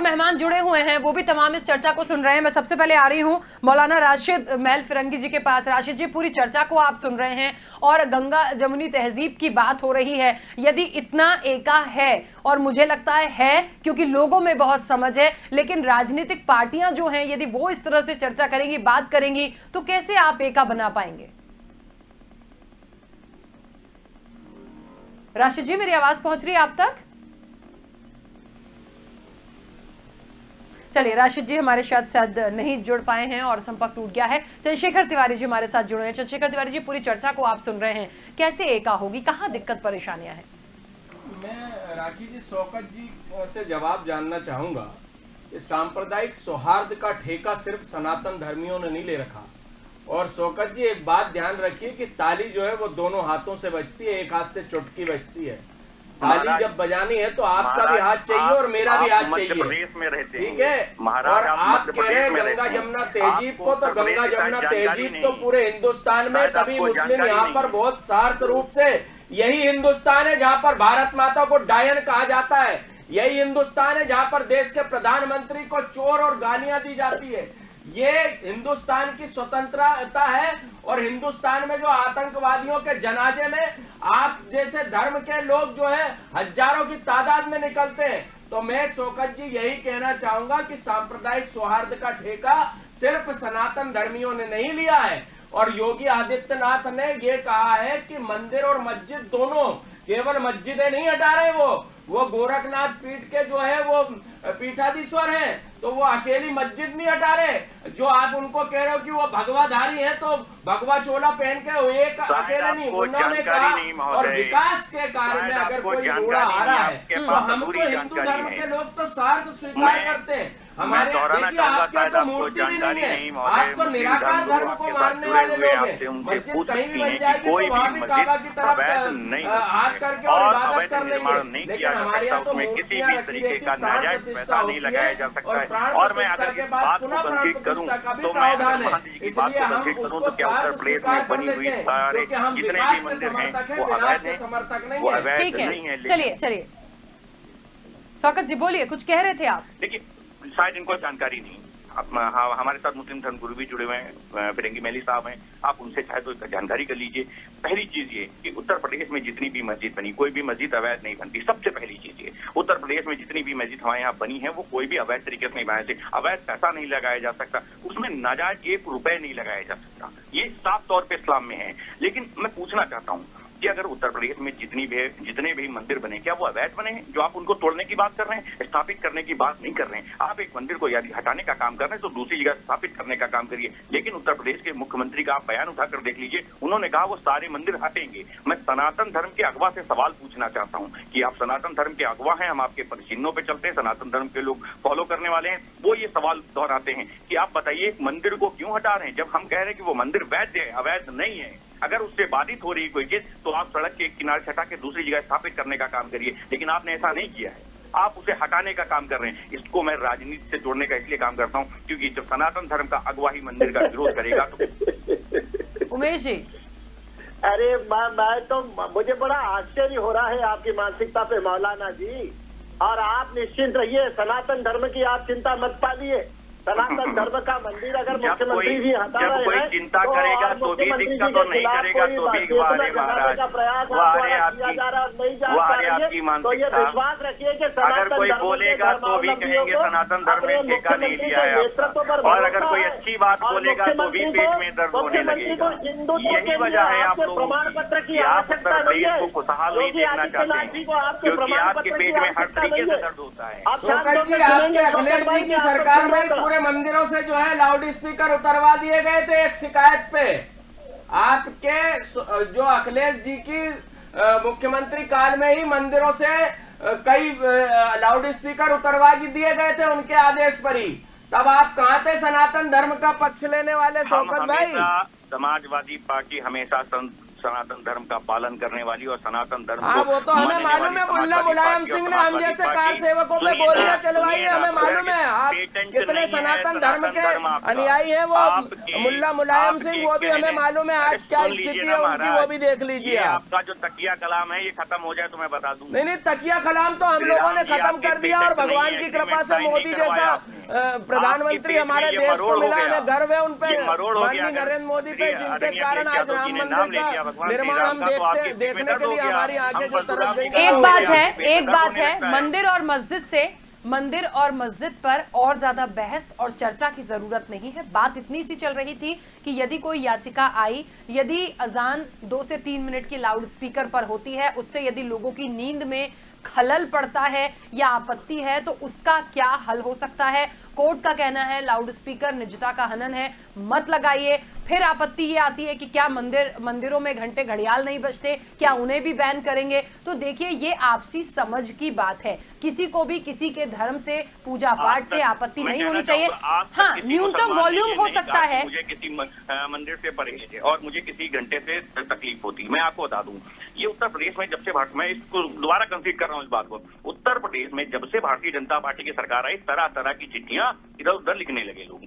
मेहमान जुड़े हुए हैं, वो भी तमाम इस चर्चा को सुन रहे हैं। मैं सबसे पहले आ रही हूं मौलाना राशिद महल फिरंगी जी के पास। राशिद जी, पूरी चर्चा को आप सुन रहे हैं और गंगा जमुनी तहजीब की बात हो रही है। यदि इतना एका है, और मुझे लगता है क्योंकि लोगों में बहुत समझ है, लेकिन राजनीतिक पार्टियां जो हैं यदि वो इस तरह से चर्चा करेंगी, बात करेंगी, तो कैसे आप एका बना पाएंगे? राशिद जी, मेरी आवाज पहुंच रही है आप तक? चलिए, राशिद जी हमारे शायद नहीं जुड़ पाए हैं और संपर्क टूट गया है। चंद्रशेखर तिवारी जी हमारे साथ जुड़े हैं। चंद्रशेखर तिवारी जी, पूरी चर्चा को आप सुन रहे हैं, कैसे एका होगी, कहाँ दिक्कत परेशानियां हैं? मैं राखी जी, शौकत जी से जवाब जानना चाहूंगा। इस सांप्रदायिक सौहार्द का ठेका सिर्फ सनातन धर्मियों ने नहीं ले रखा। और शौकत जी, एक बात ध्यान रखिए कि ताली जो है वो दोनों हाथों से बजती है, एक हाथ से चुटकी बजती है। ताली जब बजानी है तो आपका भी हाथ चाहिए और मेरा भी हाथ चाहिए, ठीक है? और आप कह रहे हैं गंगा जमुना तहजीब को, तो गंगा जमुना तहजीब तो पूरे हिंदुस्तान में, तभी मुस्लिम यहाँ पर बहुत सार्थ रूप से, यही हिंदुस्तान है जहाँ पर भारत माता को डायन कहा जाता है, यही हिंदुस्तान है जहाँ पर देश के प्रधानमंत्री को चोर और गालियां दी जाती है। ये हिंदुस्तान की स्वतंत्रता है। और हिंदुस्तान में जो आतंकवादियों के जनाजे में आप जैसे धर्म के लोग जो है हजारों की तादाद में निकलते हैं, तो मैं शौकत जी यही कहना चाहूंगा कि सांप्रदायिक सौहार्द का ठेका सिर्फ सनातन धर्मियों ने नहीं लिया है। और योगी आदित्यनाथ ने ये कहा है कि मंदिर और मस्जिद दोनों, केवल मस्जिदें नहीं हटा रहे, वो गोरखनाथ पीठ के जो है वो पीठाधीश्वर हैं, तो वो अकेली मस्जिद नहीं हटा रहे। जो आप उनको कह रहे हो कि वो भगवाधारी हैं, तो भगवा चोला पहन के एक अकेले नहीं, उन्होंने कहा। और विकास के कार्य में अगर कोई रोड़ा आ रहा है तो हम तो हिंदू धर्म के लोग तो सार्थ स्वीकार करते हैं। हमारे देखिए, आपके तो मूर्ति भी नहीं है, आप तो निराकार धर्म को मानने वाले लोग हैं। मस्जिद कहीं भी बन जाएगी तो वहाँ भी काबा की तरफ हाथ करके और इबादत कर लेंगे, लेकिन हमारे यहाँ तो मूर्तियाँ रखी रहती, प्राण प्रतिष्ठा होती है, और प्राण प्रतिष्ठा के बाद पुनः प्राण प्रतिष्ठा का भी प्रावधान है। इसलिए हम उसको सार्थ स्वीकार कर लेते हैं, क्योंकि हम विकास के समर्थक हैं, विनाश के समर्थक नहीं है। ठीक है, चलिए शौकत जी बोलिए, कुछ कह रहे थे आप? देखिए, शायद इनको जानकारी नहीं। हमारे साथ मुस्लिम धर्मगुरु भी जुड़े हुए हैं, फिरंगी महली साहब हैं, आप उनसे चाहे तो जानकारी कर लीजिए। पहली चीज ये कि उत्तर प्रदेश में जितनी भी मस्जिद बनी, कोई भी मस्जिद अवैध नहीं बनती। सबसे पहली चीज ये, उत्तर प्रदेश में जितनी भी मस्जिद हमारे यहाँ बनी है वो कोई भी अवैध तरीके से नहीं बनाए थे। अवैध पैसा नहीं लगाया जा सकता, उसमें नाजायज 1 रुपए नहीं लगाया जा सकता, ये साफ तौर पर इस्लाम में है। लेकिन मैं पूछना चाहता हूँ कि अगर उत्तर प्रदेश में जितने भी मंदिर बने, क्या वो अवैध बने हैं? जो आप उनको तोड़ने की बात कर रहे हैं, स्थापित करने की बात नहीं कर रहे हैं। आप एक मंदिर को यदि हटाने का काम कर रहे हैं तो दूसरी जगह स्थापित करने का काम करिए। लेकिन उत्तर प्रदेश के मुख्यमंत्री का आप बयान उठाकर देख लीजिए, उन्होंने कहा वो सारे मंदिर हटेंगे। मैं सनातन धर्म के अगवा से सवाल पूछना चाहता हूँ कि आप सनातन धर्म के अगवा हैं, हम आपके चिन्हों पे चलते हैं, सनातन धर्म के लोग फॉलो करने वाले हैं, वो ये सवाल दोहराते हैं कि आप बताइए एक मंदिर को क्यों हटा रहे हैं, जब हम कह रहे हैं कि वो मंदिर वैध है, अवैध नहीं है। अगर उससे बाधित हो रही कोई चीज तो आप सड़क के किनारे हटा के दूसरी जगह स्थापित करने का काम करिए, लेकिन आपने ऐसा नहीं किया है, आप उसे हटाने का काम कर रहे हैं। इसको मैं राजनीति से जोड़ने का इसलिए काम करता हूं क्योंकि जब सनातन धर्म का अगवा ही मंदिर का विरोध करेगा तो। उमेश जी, अरे मैं तो, मुझे बड़ा आश्चर्य हो रहा है आपकी मानसिकता पे मौलाना जी। और आप निश्चिंत रहिए, सनातन धर्म की आप चिंता मत पालिए। सनातन धर्म का मंदिर अगर मुख्यमंत्री जी हटा जब रहे कोई हैं चिंता करेगा तो भी दिक्कत और नहीं करेगा तो भी वारे महाराज, वारे आपकी मानसिकता। विश्वास रखिए कि अगर कोई बोलेगा तो भी कहेंगे सनातन धर्म ने ठेका नहीं लिया है आपका, और अगर कोई अच्छी बात बोलेगा तो भी पेट में दर्द होने लगेगा। यही वजह है आप लोगों की आप उत्तर प्रदेश को खुशहाल नहीं देखना चाहते हैं, क्योंकि आपके पेट में हर तरीके से दर्द होता है। शौकत जी, आपके अखिलेश जी की सरकार में पूरे मंदिरों से जो है लाउड स्पीकर उतरवा दिए गए थे एक शिकायत पे। आपके जो अखिलेश जी की मुख्यमंत्री काल में ही मंदिरों से कई लाउड स्पीकर उतरवा दिए गए थे उनके आदेश पर ही। तब आप कहाँ थे सनातन धर्म का पक्ष लेने वाले शौकत भाई? समाजवादी पार्टी हमेशा सनातन धर्म का पालन करने वाली और सनातन धर्म हाँ, वो तो हमें मालूम है। मुल्ला मुलायम सिंह ने हम जैसे कार सेवकों पे गोलियां चलवाई है, हमें मालूम है। आप कितने सनातन धर्म के अनुयायी हैं वो मुल्ला मुलायम सिंह, वो भी हमें मालूम है। आज क्या स्थिति है उनकी वो भी देख लीजिए। आपका जो तकिया कलाम है ये खत्म हो जाए तो मैं बता दूं। नहीं, तकिया कलाम तो हम लोगों ने खत्म कर दिया, और भगवान की कृपा से मोदी जैसा प्रधानमंत्री हमारे देश को मिला। हमें गर्व है उन पे, माननीय नरेंद्र मोदी पे, जिनके कारण आज राम मंदिर का निर्माण हम देखने के लिए हमारी आंखें जो तरस गई। एक बात है मंदिर और मस्जिद पर और ज्यादा बहस और चर्चा की जरूरत नहीं है। बात इतनी सी चल रही थी कि यदि कोई याचिका आई, यदि अजान 2 से 3 मिनट की लाउड स्पीकर पर होती है, उससे यदि लोगों की नींद में खलल पड़ता है या आपत्ति है तो उसका क्या हल हो सकता है। कोर्ट का कहना है लाउड स्पीकर निजता का हनन है, मत लगाइए। फिर आपत्ति ये आती है कि क्या मंदिरों में घंटे घड़ियाल नहीं बजते, क्या उन्हें भी बैन करेंगे। तो देखिए, ये आपसी समझ की बात है। किसी को भी किसी के धर्म से, पूजा पाठ से आपत्ति नहीं होनी चाहिए। हाँ, न्यूनतम वॉल्यूम हो सकता है। मुझे किसी मंदिर से परहेज है और मुझे किसी घंटे से तकलीफ होती, मैं आपको बता दूं, ये उत्तर प्रदेश में जब से मैं इसको दोबारा कंसीड कर रहा हूँ इस बात को, उत्तर प्रदेश में जब से भारतीय जनता पार्टी की सरकार आई, तरह तरह की चिट्ठियां इधर उधर लिखने लगे लोग।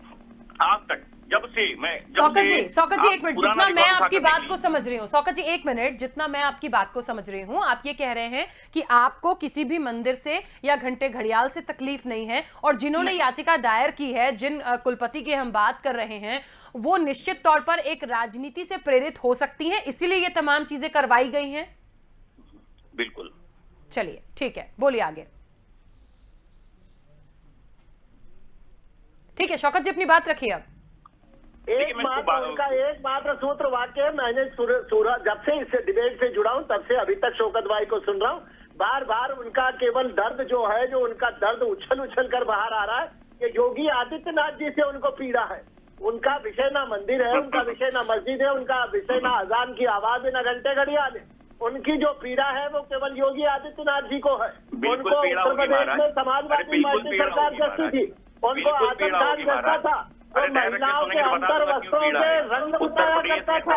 आज तक जब से मैं शौकत जी एक मिनट, जितना मैं आपकी बात को समझ रही हूँ, शौकत जी एक मिनट, जितना मैं आपकी बात को समझ रही हूँ, आप ये कह रहे हैं कि आपको किसी भी मंदिर से या घंटे घड़ियाल से तकलीफ नहीं है, और जिन्होंने याचिका दायर की है, जिन कुलपति की हम बात कर रहे हैं, वो निश्चित तौर पर एक राजनीति से प्रेरित हो सकती हैं, इसीलिए ये तमाम चीजें करवाई गई हैं। बिल्कुल, चलिए ठीक है, बोलिए आगे। ठीक है शौकत जी, अपनी बात रखिए। अब उनका एकमात्र सूत्र वाक्य, मैंने जब से इससे डिबेट से जुड़ा हूं तब से अभी तक शौकत भाई को सुन रहा हूं, बार बार उनका केवल दर्द जो है, जो उनका दर्द उछल कर बाहर आ रहा है कि योगी आदित्यनाथ जी से उनको पीड़ा है। उनका विषय ना मंदिर है, उनका विषय ना मस्जिद है, उनका विषय ना अजान की आवाज है, ना घंटे घड़ियाल है। उनकी जो पीड़ा है वो केवल योगी आदित्यनाथ जी को है। उनको उत्तर प्रदेश में समाजवादी पार्टी सरकार जैसी थी, उनको आजम खान जैसा था, तो महिलाओं के अंतर वस्त्रों के रंग बताया करता था।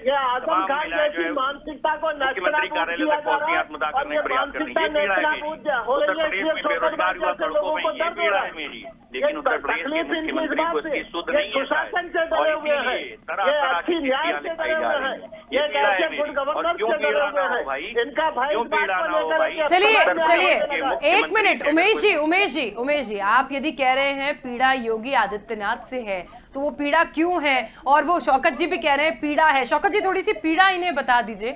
ये आजम खान जैसी मानसिकता को नष्टनाबूद किया जा रहा है, और ये मानसिकता नष्टनाबूद हो रही है। इसलिए शौकत भाई जैसे लोगों को दर्द हो रहा है। लेकिन उत्तर प्रदेश के मुख्यमंत्री को इसकी सुध नहीं है, सुशासन से डरे हुए हैं, ये अच्छी न्याय से डरे हुए हैं, ये कैसे गुड गवर्नेंस से डरे हुए हैं। इनका भाई इस बात को लेकर, चलिए एक मिनट, उमेश जी आप यदि कह रहे हैं पीड़ा योगी आदित्यनाथ से है, तो वो पीड़ा क्यों है? और वो शौकत जी भी कह रहे हैं पीड़ा है। शौकत जी थोड़ी सी पीड़ा इन्हें बता दीजिए।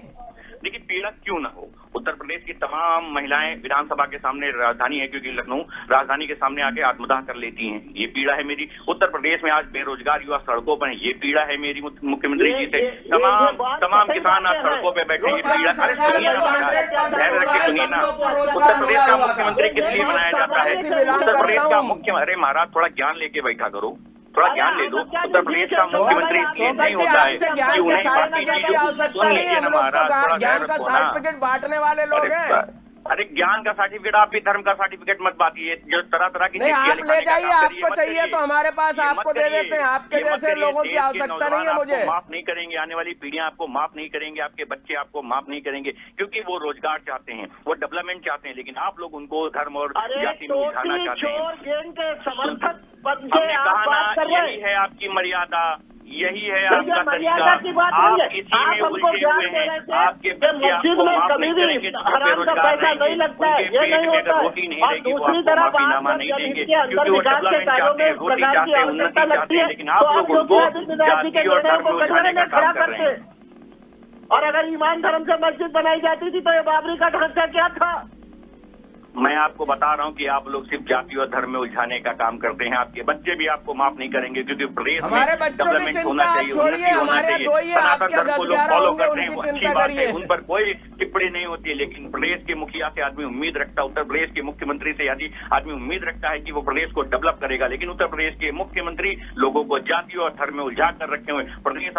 देखिए, पीड़ा क्यों ना हो, उत्तर प्रदेश की तमाम महिलाएं विधानसभा के सामने, राजधानी है क्योंकि लखनऊ, राजधानी के सामने आके आत्मदाह कर लेती हैं। ये पीड़ा है मेरी। उत्तर प्रदेश में आज बेरोजगार युवा सड़कों पर है, ये पीड़ा है मेरी मुख्यमंत्री जी से। तमाम किसान आज सड़कों पर बैठे, ये पीड़ा। अरे सुनिए ना, उत्तर प्रदेश का मुख्यमंत्री किस लिए बनाया जाता है? उत्तर प्रदेश का मुख्यमंत्री, अरे महाराज थोड़ा ज्ञान लेके बैठा करो, थोड़ा ज्ञान ले लो। उत्तर प्रदेश का मुख्यमंत्री इसलिए नहीं होता है कि उन्हें सर्टिफिकेट की आवश्यकता नहीं है। हम लोग तो ज्ञान का सर्टिफिकेट बांटने वाले लोग हैं। अरे ज्ञान का सर्टिफिकेट, आप भी धर्म का सर्टिफिकेट मत बांटिए, जो तरह तरह की नहीं, आप ले जाइए, आपको चाहिए तो हमारे पास आपको दे देते हैं। आपके जैसे लोगों की आवश्यकता नहीं है मुझे। माफ नहीं करेंगे, आने वाली पीढ़ियां आपको माफ नहीं करेंगे, आपके बच्चे आपको माफ नहीं करेंगे, क्योंकि वो रोजगार चाहते हैं, वो डेवलपमेंट चाहते हैं, लेकिन आप लोग उनको धर्म और जाति में उठाना चाहते हैं। हमने कहा ना, यही है आपकी मर्यादा, यही है देखिए, आपका मर्यादा की तरीका। बात आप नहीं है। इसी आप में हमको उलझे ज्ञान हुए दे हैं। रहे थे आपके कि बच्चे मस्जिद आपको में माफ कभी नहीं भी करेंगे जो हराम का बेरोजगार पैसा रहेंगे, नहीं लगता है, उनके ये पेट नहीं में होता अगर है। रोटी नहीं और रहेगी वो दूसरी आपको तरफ माफीनामा आप नहीं जब देंगे, इसके अंदर क्योंकि वो विकास के डेवलपमेंट कार्यों चाहते में हैं, इस रोटी प्रकार की चाहते हैं, आवश्यकता उन्नति लगती चाहते हैं, है लेकिन तो आप आप लोग योगी उनको आदित्यनाथ जी के जाति और निर्णयों धर्म को में उलझाने कटघरे का में खड़ा काम कर रहे करते। हैं। और अगर ईमान धर्म से मस्जिद बनाई जाती थी तो ये बाबरी का ढांचा क्या था? मैं आपको बता रहा हूँ कि आप लोग सिर्फ जाति और धर्म में उलझाने का काम करते हैं। आपके बच्चे भी आपको माफ नहीं करेंगे, क्योंकि प्रदेश में हमारे बच्चों की डेवलपमेंट चिंता होना आप चाहिए, छोड़िए, उन्नति होना हमारे चाहिए। दो ही हैं, सनातन आपके धर्म को लोग 10-11 फॉलो होंगे, करते हैं, उनकी वो चिंता अच्छी बात है, करिए। उन पर कोई टिप्पणी नहीं होती है। लेकिन प्रदेश के मुखिया से आदमी उम्मीद रखता है, उत्तर प्रदेश के मुख्यमंत्री से यदि आदमी उम्मीद रखता है कि वो प्रदेश को डेवलप करेगा, लेकिन उत्तर प्रदेश के मुख्यमंत्री लोगों को जाति और धर्म में उलझा कर रखे हुए। प्रदेश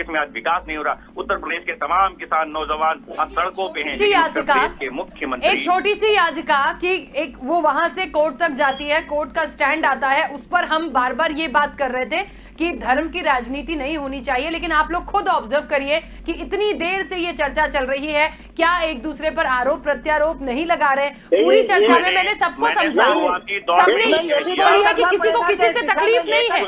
में आज विकास नहीं हो रहा। उत्तर प्रदेश के तमाम किसान नौजवान आज सड़कों पे हैं, लेकिन उत्तर प्रदेश के मुख्यमंत्री एक छोटी सी याचिका कि एक वो वहां से कोर्ट तक जाती है, कोर्ट का स्टैंड आता है, उस पर हम बार बार ये बात कर रहे थे कि धर्म की राजनीति नहीं होनी चाहिए। लेकिन आप लोग खुद ऑब्जर्व करिए कि इतनी देर से ये चर्चा चल रही है, क्या एक दूसरे पर आरोप प्रत्यारोप नहीं लगा रहे? पूरी चर्चा में मैंने सबको समझा, सबने बोली है कि किसी को किसी से तकलीफ नहीं है।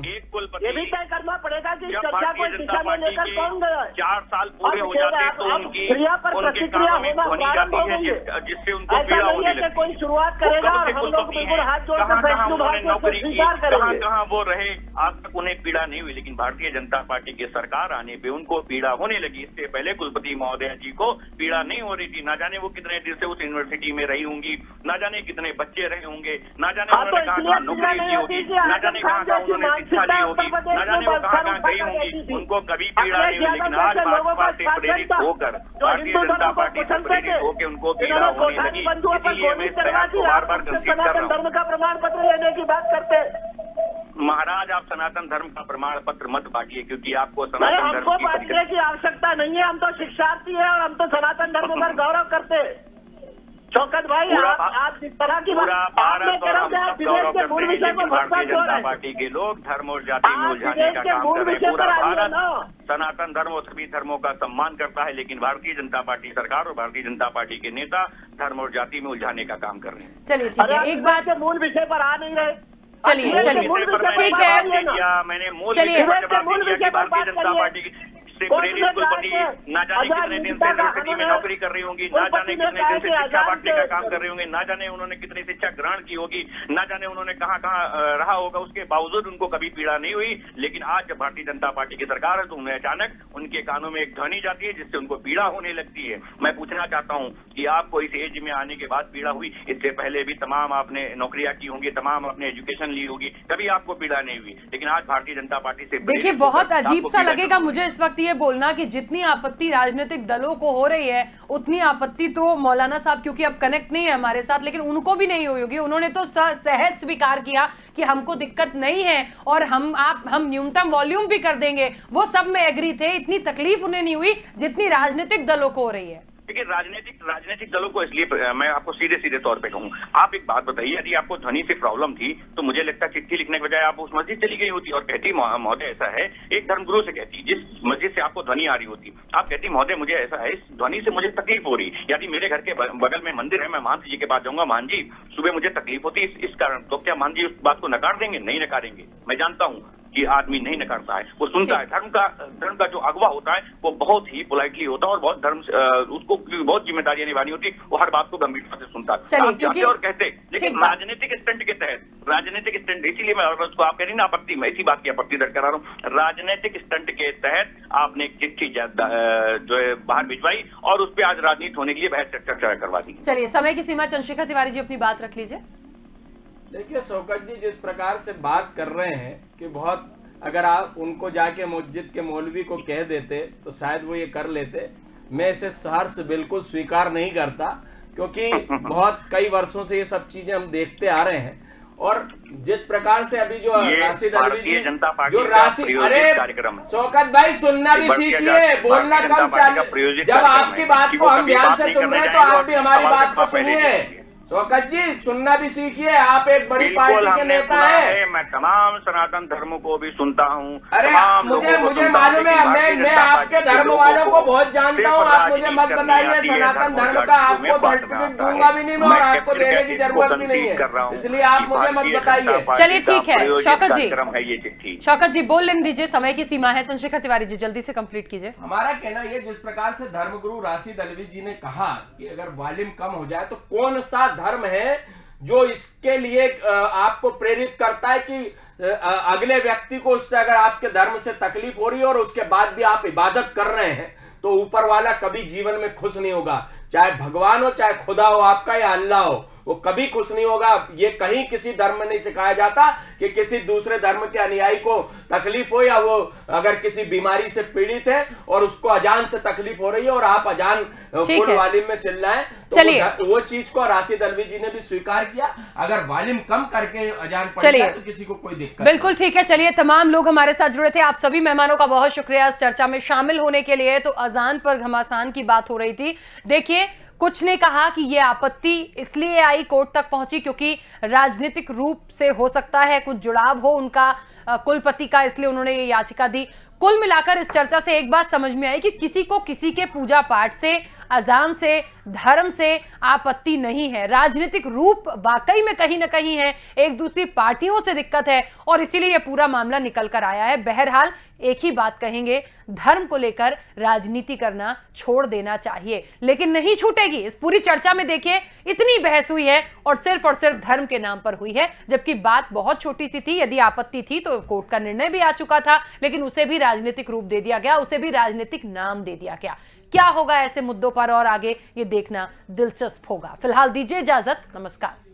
एक कुलपति ये भी तय करना पड़ेगा कि इस जब चर्चा को भारतीय इस जनता दिशा में पार्टी लेकर के कौन गया है? 4 साल पूरे हो जाते तो उनकी क्रिया पर उनके प्रतिक्रिया कानों में होना ध्वनि प्रारंभ जाती हो है, गई है। जिससे उनको ऐसा पीड़ा नहीं होने है कि लगती कोई है। शुरुआत करेगा और हम लोग बिल्कुल हाथ जोड़कर फैसलू भाव से उसको स्वीकार करेंगे। कहाँ वो रहे, आज तक उन्हें पीड़ा नहीं हुई, लेकिन भारतीय जनता पार्टी की सरकार आने पे उनको पीड़ा होने लगी। इससे पहले कुलपति महोदय जी को पीड़ा नहीं हो रही थी। ना जाने वो कितने दिन से उस यूनिवर्सिटी में रही होंगी, ना जाने कितने बच्चे रहे होंगे, ना जाने उन्होंने कहाँ नौकरी की होगी, ना जाने कहाँ उन्होंने शिक्षा ली होगी, ना जाने वो कहाँ गई होंगी, उनको कभी पीड़ा नहीं हुई। लेकिन आज भाजपा से प्रेरित होकर, भारतीय जनता पार्टी से प्रेरित होकर उनको पीड़ा होने लगी। इसलिए मैं इस बयान को बार बार कंसीड कर रहा हूँ। धर्म का प्रमाण पत्र लेने की बात करते। महाराज, आप सनातन धर्म का प्रमाण पत्र मत बांटिए, क्योंकि आपको नहीं, सनातन हमको धर्म की बांटने की आवश्यकता नहीं है। हम तो शिक्षार्थी हैं और हम तो सनातन धर्म पर गौरव करते हैं। शौकत भाई, आप जिस तरह की पूरा भारत और हम सब गौरव के मूल करते हैं, विषय लेकिन पर भारतीय भटका जनता पार्टी के लोग धर्म और जाति में उलझाने का काम कर रहे हैं। पूरा भारत सनातन धर्म और सभी धर्मों का सम्मान करता है, लेकिन भारतीय जनता पार्टी सरकार और भारतीय जनता पार्टी के नेता धर्म और जाति में उलझाने का काम कर रहे हैं। चलिए ठीक है, एक बात के मूल विषय पर आ नहीं रहे। चलिए ठीक है, मैंने मूल चलिए, भारतीय जनता पार्टी से प्रेरित कुलपति ना जाने कितने दिन से यूनिवर्सिटी में नौकरी कर रही होंगी, ना जाने कितने दिन से शिक्षा बांटने का काम कर रही होंगी, ना जाने उन्होंने कितनी शिक्षा ग्रहण की होगी, ना जाने उन्होंने कहाँ कहाँ रहा होगा, उसके बावजूद उनको कभी पीड़ा नहीं हुई। लेकिन आज जब भारतीय जनता पार्टी की सरकार है तो उन्हें अचानक उनके कानों में एक ध्वनि जाती है, जिससे उनको पीड़ा होने लगती है। मैं पूछना चाहता हूँ कि आपको इस एज में आने के बाद पीड़ा हुई? इससे पहले भी तमाम आपने नौकरियां की होंगी, तमाम आपने एजुकेशन ली होगी, कभी आपको पीड़ा नहीं हुई। लेकिन आज भारतीय जनता पार्टी से देखिए, बहुत अजीब सा लगेगा मुझे इस वक्त ये बोलना कि जितनी आपत्ति राजनीतिक दलों को हो रही है उतनी आपत्ति तो मौलाना साहब, क्योंकि अब कनेक्ट नहीं है हमारे साथ, लेकिन उनको भी नहीं हुई होगी। उन्होंने तो सहज स्वीकार किया कि हमको दिक्कत नहीं है और हम न्यूनतम वॉल्यूम भी कर देंगे। वो सब में एग्री थे। इतनी तकलीफ उन्हें नहीं हुई जितनी राजनीतिक दलों को हो रही है। देखिए, राजनीतिक दलों को इसलिए मैं आपको सीधे तौर पे कहूँ, आप एक बात बताइए, यदि आपको ध्वनि से प्रॉब्लम थी तो मुझे लगता है चिट्ठी लिखने के बजाय आप उस मस्जिद चली गई होती और कहती महोदय ऐसा है, एक धर्मगुरु से कहती, जिस मस्जिद से आपको ध्वनि आ रही होती, आप कहती महोदय मुझे ऐसा है, इस ध्वनि से मुझे तकलीफ हो रही। यदि मेरे घर के बगल में मंदिर है, मैं महंत जी के पास जाऊंगा, महंत जी सुबह मुझे तकलीफ होती है इस कारण, तो क्या महंत जी उस बात को नकार देंगे? नहीं नकारेंगे। मैं जानता हूँ कि आदमी नहीं नकारता है, वो सुनता है। धर्म का जो अगवा होता है वो बहुत ही पोलाइटली होता है और बहुत उसको बहुत जिम्मेदारियां निभानी होती है, वो हर बात को गंभीरता से सुनता है। आप जाते और कहते, लेकिन राजनीतिक स्टंट के तहत, राजनीतिक स्टंट, इसीलिए मैं उसको आप कह रही ना आपत्ति, मैं इसी बात की आपत्ति दर्ज करा रहा हूँ। राजनीतिक स्टंट के तहत आपने एक चिट्ठी जो है बाहर भिजवाई और उस पर आज राजनीति होने के लिए बहस चर्चा करवा दी। चलिए, समय की सीमा, चंद्रशेखर तिवारी जी अपनी बात रख लीजिए। देखिए शौकत जी, जिस प्रकार से बात कर रहे हैं कि बहुत, अगर आप उनको जाके मस्जिद के मौलवी को कह देते तो शायद वो ये कर लेते। मैं इसे सहर्ष बिल्कुल स्वीकार नहीं करता, क्योंकि बहुत कई वर्षों से ये सब चीजें हम देखते आ रहे हैं। और जिस प्रकार से अभी जो राशिद अलवी जी, जो राशिद, अरे शौकत भाई सुनना भी सीखिए, बोलना कम चाहिए। जब आपकी बात को हम ध्यान से सुन रहे हैं तो आप भी हमारी बात को सुनिए। शौकत जी सुनना भी सीखिए, आप एक बड़ी पार्टी के नेता हैं। मैं तमाम सनातन धर्मों को भी सुनता हूँ। अरे मुझे मालूम है, मैं आपके धर्म वालों को बहुत जानता हूँ। आप मुझे मत बताइए सनातन धर्म का, आपको सर्टिफिकेट दूंगा भी नहीं मैं और आपको देने की जरूरत भी नहीं है, इसलिए आप मुझे मत बताइए। चलिए ठीक है शौकत जी, शौकत जी बोल लेने दीजिए, समय की सीमा है। चंद्रशेखर तिवारी जी जल्दी से कंप्लीट कीजिए। हमारा कहना ये, जिस प्रकार से धर्मगुरु राशिद अल्वी जी ने कहा कि अगर वॉल्यूम कम हो जाए तो कौन सा धर्म है जो इसके लिए आपको प्रेरित करता है कि अगले व्यक्ति को उससे अगर आपके धर्म से तकलीफ हो रही है और उसके बाद भी आप इबादत कर रहे हैं तो ऊपर वाला कभी जीवन में खुश नहीं होगा। चाहे भगवान हो, चाहे खुदा हो आपका या अल्लाह हो, वो कभी खुश नहीं होगा। ये कहीं किसी धर्म में नहीं सिखाया जाता कि किसी दूसरे धर्म के अनुयायी को तकलीफ हो या वो अगर किसी बीमारी से पीड़ित है और उसको अजान से तकलीफ हो रही है और आप अजान फुल वॉल्यूम में चिल्लाएं तो वो चीज को राशिद अल्वी जी ने भी स्वीकार किया। अगर वॉल्यूम कम करके अजान पढ़ेगा तो किसी को कोई दिक्कत बिल्कुल ठीक है। चलिए तमाम लोग हमारे साथ जुड़े थे, आप सभी मेहमानों का बहुत शुक्रिया इस चर्चा में शामिल होने के लिए। तो अजान पर घमासान की बात हो रही थी। देखिए कुछ ने कहा कि यह आपत्ति इसलिए आई कोर्ट तक पहुंची क्योंकि राजनीतिक रूप से हो सकता है कुछ जुड़ाव हो उनका कुलपति का, इसलिए उन्होंने ये याचिका दी। कुल मिलाकर इस चर्चा से एक बात समझ में आई कि किसी को किसी के पूजा पाठ से, अजान से, धर्म से आपत्ति नहीं है। राजनीतिक रूप वाकई में कहीं ना कहीं है, एक दूसरी पार्टियों से दिक्कत है और इसीलिए यह पूरा मामला निकल कर आया है। बहरहाल एक ही बात कहेंगे, धर्म को लेकर राजनीति करना छोड़ देना चाहिए, लेकिन नहीं छूटेगी। इस पूरी चर्चा में देखिए इतनी बहस हुई है और सिर्फ धर्म के नाम पर हुई है, जबकि बात बहुत छोटी सी थी। यदि आपत्ति थी तो कोर्ट का निर्णय भी आ चुका था, लेकिन उसे भी राजनीतिक रूप दे दिया गया, उसे भी राजनीतिक नाम दे दिया गया। क्या होगा ऐसे मुद्दों पर और आगे ये देखना दिलचस्प होगा। फिलहाल दीजिए इजाजत, नमस्कार।